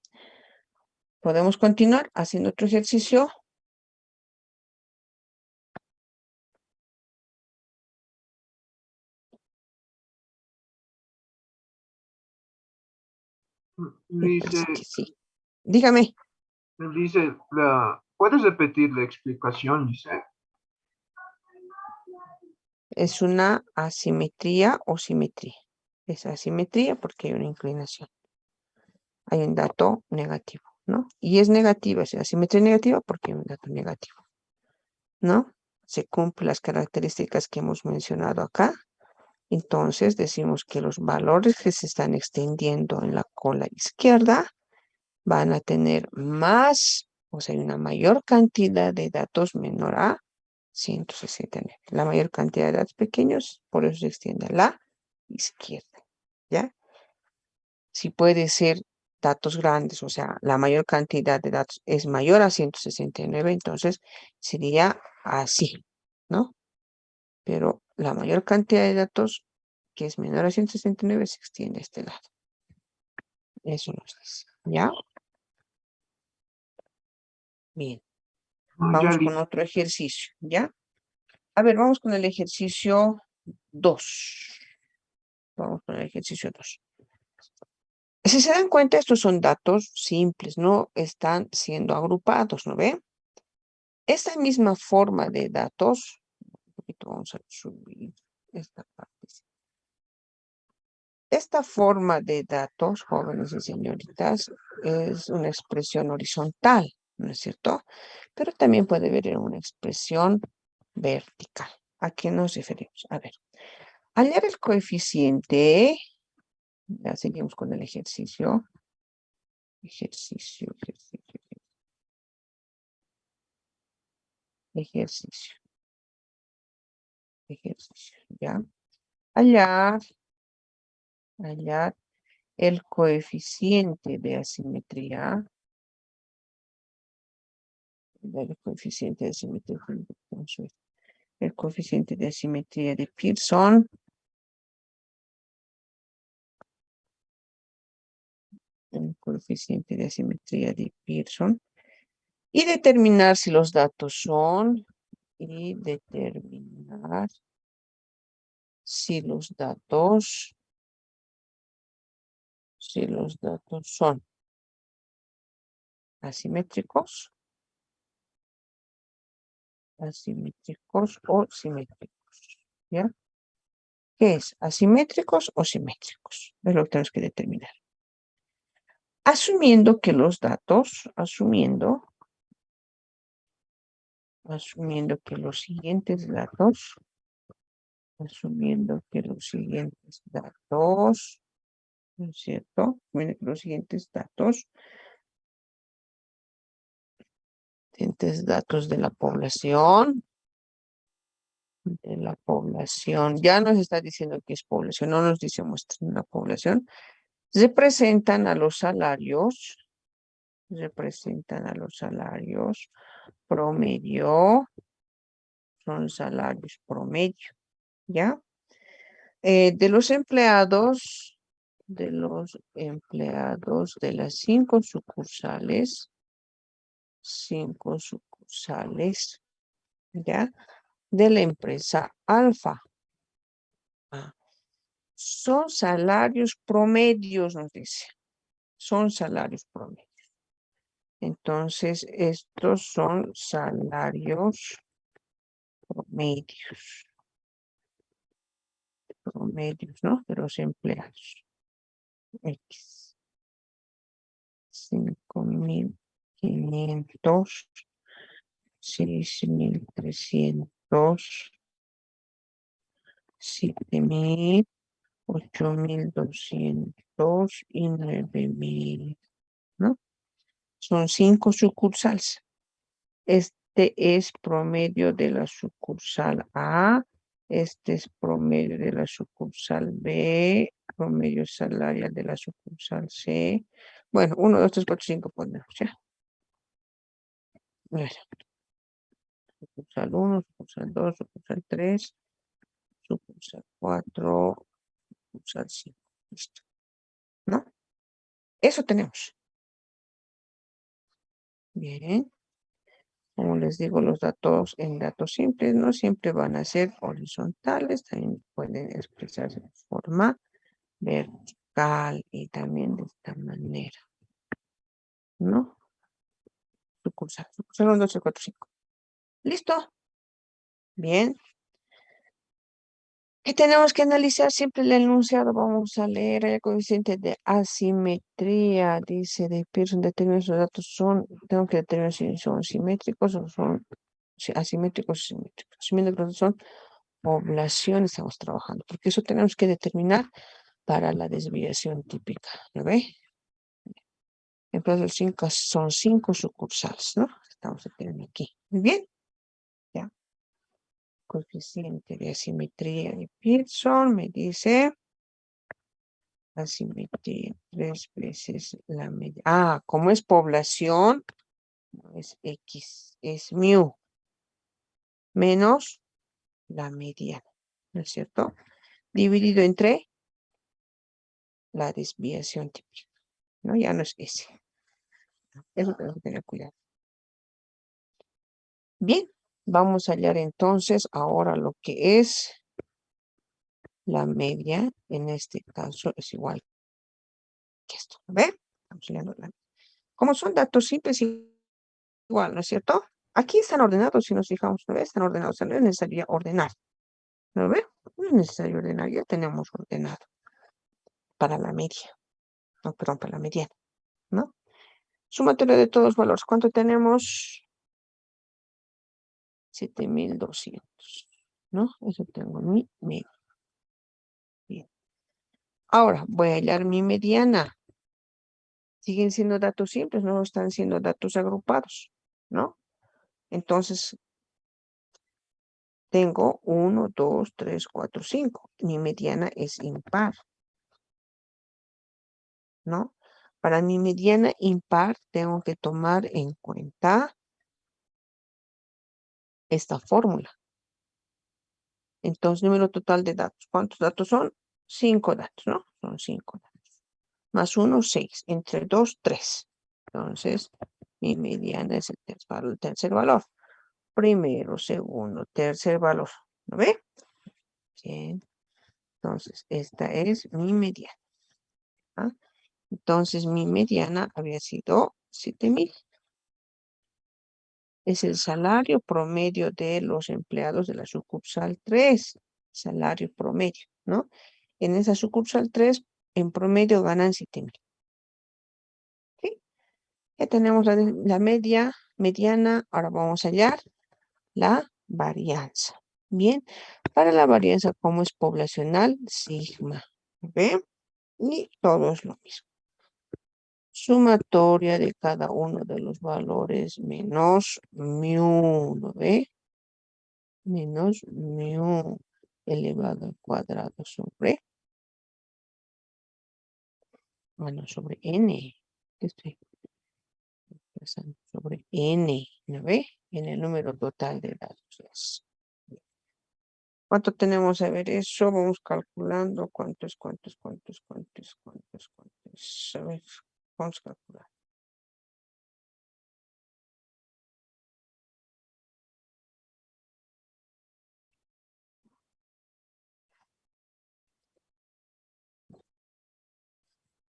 Podemos continuar haciendo otro ejercicio. Me Dice, parece que sí. Dígame, ¿puedes repetir la explicación, dice? ¿es una asimetría o simetría? Es asimetría porque hay una inclinación. Hay un dato negativo, ¿no? Y es negativa, es asimetría negativa porque hay un dato negativo, ¿no? Se cumplen las características que hemos mencionado acá. Entonces decimos que los valores que se están extendiendo en la cola izquierda van a tener más, o sea, una mayor cantidad de datos menor a 169. La mayor cantidad de datos pequeños, por eso se extiende a la izquierda, ¿ya? Si puede ser datos grandes, o sea, la mayor cantidad de datos es mayor a 169, entonces sería así, ¿no? Pero la mayor cantidad de datos que es menor a 169 se extiende a este lado. Eso nos dice, ¿ya? Bien, Ya vamos con listo. otro ejercicio, ¿ya? A ver, vamos con el ejercicio 2. Vamos con el ejercicio 2. Si se dan cuenta, estos son datos simples, no están siendo agrupados, ¿no ven? Esta misma forma de datos, un poquito vamos a subir esta parte. Esta forma de datos, jóvenes y señoritas, es una expresión horizontal, ¿no es cierto? Pero también puede haber una expresión vertical. ¿A qué nos referimos? A ver, hallar el coeficiente, ya seguimos con el ejercicio. Ejercicio, ¿ya? Hallar el coeficiente de asimetría El coeficiente de asimetría. El coeficiente de asimetría de Pearson. El coeficiente de asimetría de Pearson. Y determinar si los datos son. Y determinar si los datos son asimétricos o simétricos. ¿Ya? ¿Qué es? ¿Asimétricos o simétricos? Es lo que tenemos que determinar. Asumiendo que los datos, asumiendo que los siguientes datos, ¿no es cierto? Asumiendo que los siguientes datos de la población, ya nos está diciendo que es población, no nos dice muestra una población, representan a los salarios promedio, son salarios promedio, ¿ya? De los empleados de las 5 sucursales, ¿ya? De la empresa Alfa. Son salarios promedios, nos dice. Son salarios promedios. Entonces, estos son salarios promedios, ¿no? De los empleados. X. 5.500, 6.300, 7.000, 8.200 y 9.000, ¿no? Son 5 sucursales. Este es promedio de la sucursal A, este es promedio de la sucursal B, promedio salarial de la sucursal C. Bueno, 1, 2, 3, 4, 5 ponemos, ¿ya? Bueno, sucursal 1, sucursal 2, sucursal 3, sucursal 4, sucursal 5. Listo. ¿No? Eso tenemos. Bien. Como les digo, los datos en datos simples no siempre van a ser horizontales, también pueden expresarse de forma vertical y también de esta manera, ¿no? Sucursal 1, 2, 3, 4, 5. ¿Listo? Bien. ¿Qué tenemos que analizar? Siempre el enunciado. Vamos a leer el coeficiente de asimetría. Dice de Pearson, determinar si los datos tengo que determinar si son simétricos o son asimétricos o simétricos. Asumiendo que los datos son población estamos trabajando, porque eso tenemos que determinar para la desviación típica, ¿lo ve? Entonces son 5 sucursales, ¿no? Estamos aquí. Muy bien. Ya. Coeficiente de asimetría de Pearson me dice asimetría 3 veces la media. Como es población, no es X, es mu menos la mediana, ¿no es cierto? Dividido entre la desviación típica, ¿no? Ya no es S. Eso tenemos que tener cuidado. Bien, vamos a hallar entonces ahora lo que es la media. En este caso es igual que esto. ¿Ve? Estamos hallando la media. Como son datos simples, igual, ¿no es cierto? Aquí están ordenados, si nos fijamos, ¿no ve? Están ordenados, o sea, no es necesario ordenar. ¿No ve? No es necesario ordenar, ya tenemos ordenado para la media. No, perdón, para la mediana, ¿no? Sumatoria de todos los valores. ¿Cuánto tenemos? 7.200, ¿no? Eso tengo mi media. Bien. Ahora voy a hallar mi mediana. Siguen siendo datos simples, no están siendo datos agrupados, ¿no? Entonces, tengo 1, 2, 3, 4, 5. Mi mediana es impar, ¿no? Para mi mediana impar tengo que tomar en cuenta esta fórmula. Entonces, número total de datos. ¿Cuántos datos son? 5 datos, ¿no? Son 5 datos. Más 1, 6. Entre 2, 3. Entonces, mi mediana es el tercer valor. Primero, segundo, tercer valor. ¿Lo ve? Bien. Entonces, esta es mi mediana. ¿Ah? Entonces, mi mediana había sido 7,000. Es el salario promedio de los empleados de la sucursal 3. Salario promedio, ¿no? En esa sucursal 3, en promedio ganan 7,000. ¿Sí? Ya tenemos la mediana. Ahora vamos a hallar la varianza. Bien, para la varianza, como es poblacional, sigma. ¿Ve? Y todo es lo mismo. Sumatoria de cada uno de los valores menos mu, ¿no ve? Menos mu elevado al cuadrado sobre, bueno, sobre n. ¿Qué estoy pasando? Sobre n, ¿no ve? En el número total de datos. ¿Cuánto tenemos? A ver, eso vamos calculando. ¿Cuántos? A ver, vamos a calcular.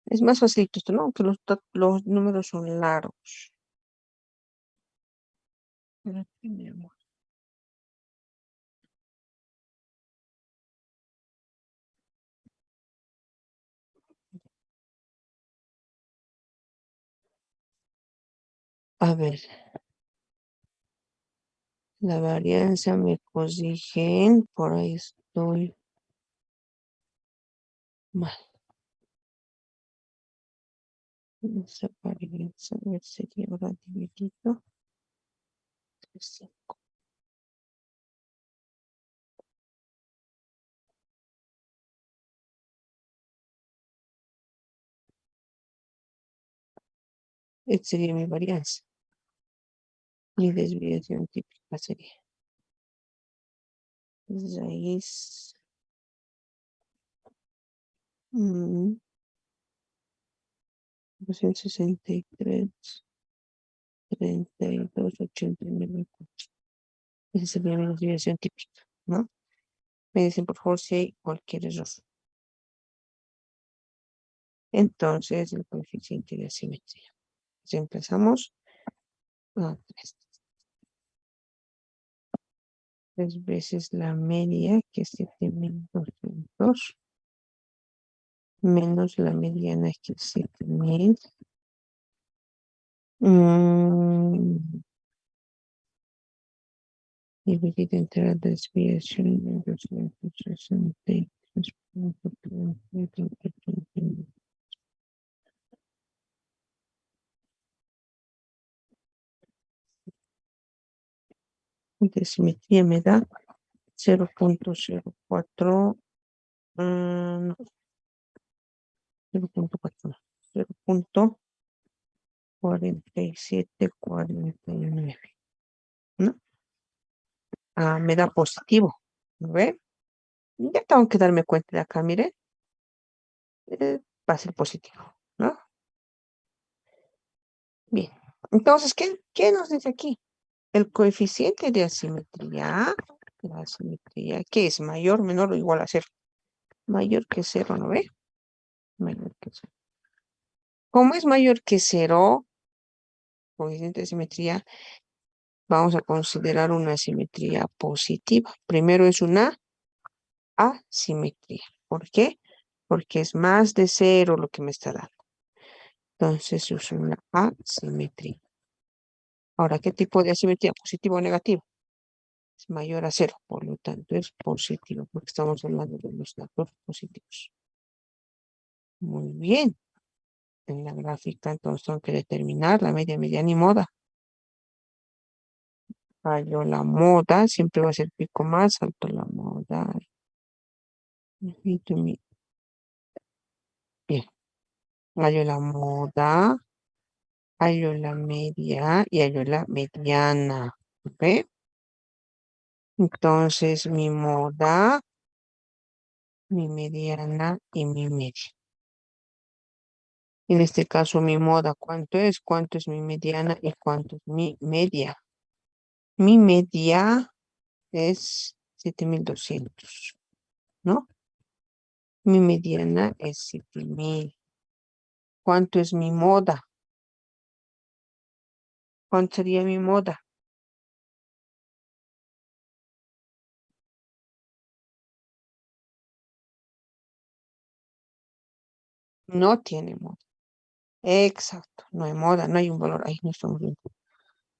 Es más facilito esto, ¿no? Que los números son largos. Pero tenemos. A ver. La varianza me corrigen, por ahí estoy mal. Esa varianza, a ver, sería ahora dividido. 5. Esta sería mi varianza. Mi desviación típica sería raíz 263, 32, 89. Esa sería mi desviación típica, ¿no? Me dicen, por favor, si hay cualquier error. Entonces, el coeficiente de asimetría. Reemplazamos a 3 veces la media, que es 7,200, menos la mediana, que es 7,000. Dividido entre la desviación de 263.39. De simetría me da 0.04, no, 0.4, 0.4749, ¿no? Me da positivo, ¿no ve? Ya tengo que darme cuenta de acá, mire, va a ser positivo, ¿no? Bien, entonces, ¿qué nos dice aquí? El coeficiente de asimetría, la asimetría, ¿qué es? Mayor, menor o igual a 0. Mayor que 0, ¿no ve? Mayor que 0. Como es mayor que 0, coeficiente de simetría, vamos a considerar una asimetría positiva. Primero es una asimetría. ¿Por qué? Porque es más de 0 lo que me está dando. Entonces es una asimetría. Ahora, ¿qué tipo de asimetría? ¿Positivo o negativo? Es mayor a 0, por lo tanto es positivo, porque estamos hablando de los datos positivos. Muy bien. En la gráfica, entonces tengo que determinar la media, mediana y moda. Falló la moda, siempre va a ser pico más alto la moda. Bien. Hallo la moda, hallo la media y hallo la mediana. ¿Ok? Entonces, mi moda, mi mediana y mi media. En este caso, mi moda, ¿cuánto es? ¿Cuánto es mi mediana y cuánto es mi media? Mi media es 7.200, ¿no? Mi mediana es 7.000. ¿Cuánto es mi moda? ¿Cuánto sería mi moda? No tiene moda. Exacto, no hay moda, no hay un valor. Ahí no estamos viendo.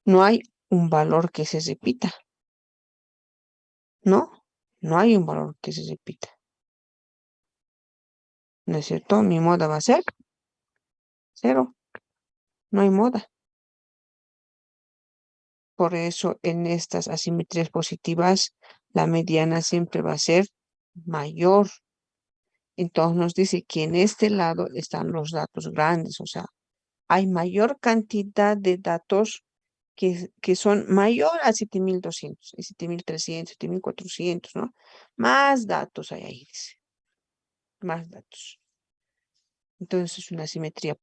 No hay un valor que se repita, ¿no? No hay un valor que se repita. ¿No es cierto? Mi moda va a ser cero. No hay moda. Por eso en estas asimetrías positivas, la mediana siempre va a ser mayor. Entonces nos dice que en este lado están los datos grandes, o sea, hay mayor cantidad de datos que son mayor a 7.200, 7.300, 7.400, ¿no? Más datos hay ahí, dice, más datos. Entonces es una simetría.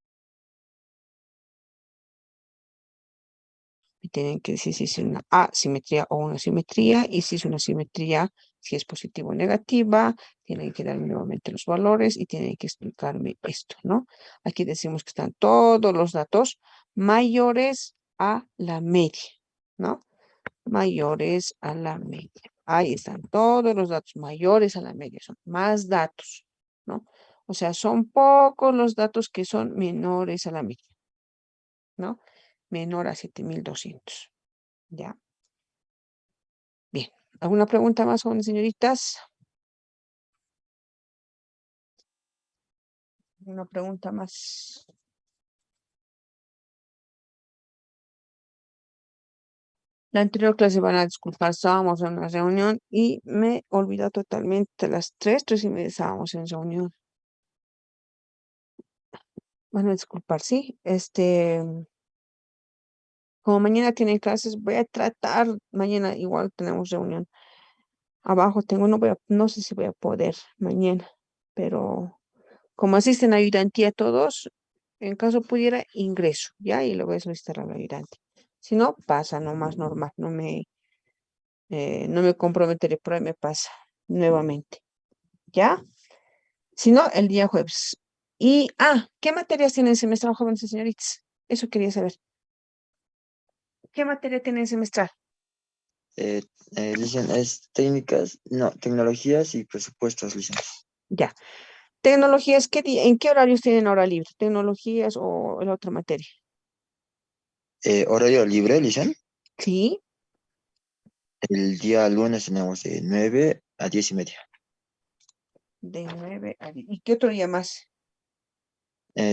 Y tienen que decir si es una asimetría o una simetría, y si es una simetría, si es positiva o negativa, tienen que darme nuevamente los valores y tienen que explicarme esto, ¿no? Aquí decimos que están todos los datos mayores a la media, ¿no? Mayores a la media. Ahí están todos los datos mayores a la media, son más datos, ¿no? O sea, son pocos los datos que son menores a la media, ¿no? Menor a 7.200. ¿Ya? Bien. ¿Alguna pregunta más, jóvenes señoritas? ¿Una pregunta más? La anterior clase van a disculpar, estábamos en una reunión y me olvidó totalmente las 3:30 estábamos en reunión. Van a disculpar, sí. Como mañana tienen clases, voy a tratar, mañana igual tenemos reunión. Abajo tengo, no sé si voy a poder mañana, pero como asisten ayudantía todos, en caso pudiera, ingreso, ¿ya? Y lo voy a solicitar al ayudante. Si no, pasa nomás normal, no me comprometeré, por ahí me pasa nuevamente, ¿ya? Si no, el día jueves. ¿Qué materias tienen semestral, jóvenes y señoritas? Eso quería saber. ¿Qué materia tienen semestral? Licen, es técnicas, no, tecnologías y presupuestos, licen. Ya. Tecnologías, ¿en qué horarios tienen hora libre? ¿Tecnologías o la otra materia? Horario libre, licen. Sí, El día lunes tenemos de 9 a 10:30. de 9 a 10. ¿Y qué otro día más?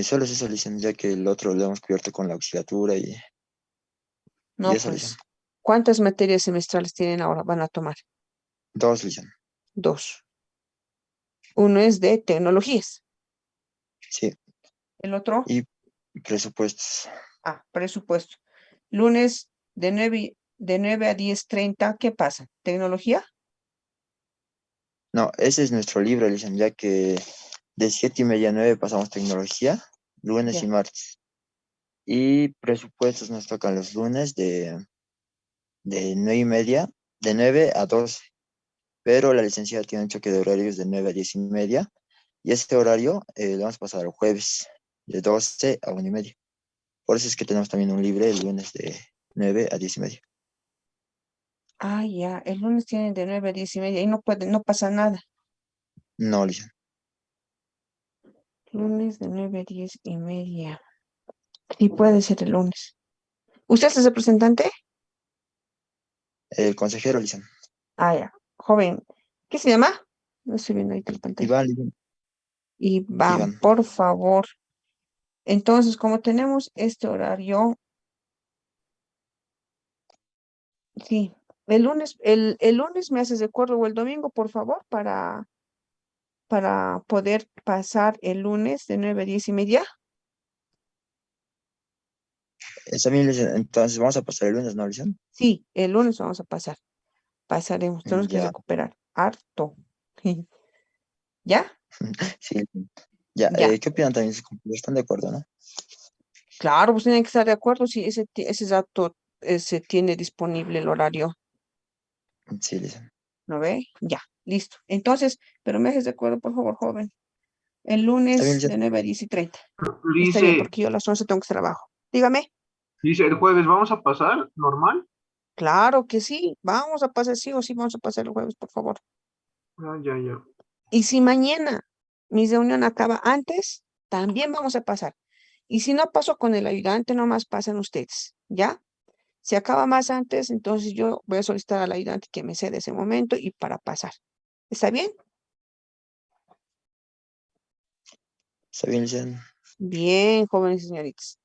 Solo es eso, licen, ya que el otro lo hemos cubierto con la auxiliatura y No, eso, licen. pues, ¿cuántas materias semestrales tienen ahora? Van a tomar 2, licen. 2. Uno es de tecnologías. Sí. El otro, Y presupuestos. presupuesto. Lunes de nueve a 10:30, ¿qué pasa? ¿Tecnología? No, ese es nuestro libro, licen, ya que de 7:30 a 9 pasamos tecnología, lunes y Ya. martes. Y presupuestos nos tocan los lunes de 9:30, de 9 a 12. Pero la licenciada tiene un choque de horarios de 9 a 10:30, y este horario lo vamos a pasar el jueves de 12 a 1:30. Por eso es que tenemos también un libre el lunes de 9 a 10:30. Ya. El lunes tienen de 9 a 10:30 y no pasa nada. No, Lisa. Lunes de 9 a 10:30. Sí, puede ser el lunes. ¿Usted es el representante? El consejero, Lisa. Ya. Joven, ¿qué se llama? No estoy viendo ahí en pantalla. Iván, Lisa. Iván, Iván. por favor. Entonces, como tenemos este horario, sí, el lunes me haces de acuerdo o el domingo, por favor, para poder pasar el lunes de 9 a 10:30. Está bien, Lisa. Entonces vamos a pasar el lunes, ¿no, Lisa? Sí, el lunes vamos a pasar. Pasaremos, tenemos que Ya, recuperar harto. ¿Ya? sí. Ya, Ya. ¿qué opinan también sus compañeros? ¿Están de acuerdo, no? Claro, pues tienen que estar de acuerdo si ese dato se tiene disponible el horario, Sí, Lisa. ¿no ve? Ya, listo. Entonces, pero me dejes de acuerdo, por favor, joven. El Está bien, lunes Lisa. de 9 a 10:30. Está bien, Lice, porque yo a las 11 tengo que estar abajo. Dígame. dice, el jueves vamos a pasar, normal. Claro que sí. Vamos a pasar, sí o sí, vamos a pasar el jueves, por favor. Ah, ya, ya. Y si mañana mi reunión acaba antes, también vamos a pasar. Y si no paso con el ayudante, nomás pasan ustedes, ¿ya? Si acaba más antes, entonces yo voy a solicitar al ayudante que me ceda ese momento y para pasar. ¿Está bien? Está bien, Lisa. Bien, jóvenes y señoritas.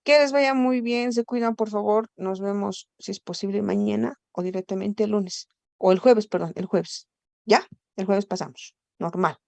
Que les vaya muy bien, se cuidan, por favor. Nos vemos, si es posible, mañana o directamente el lunes. O el jueves, perdón, el jueves. ¿Ya? El jueves pasamos. Normal.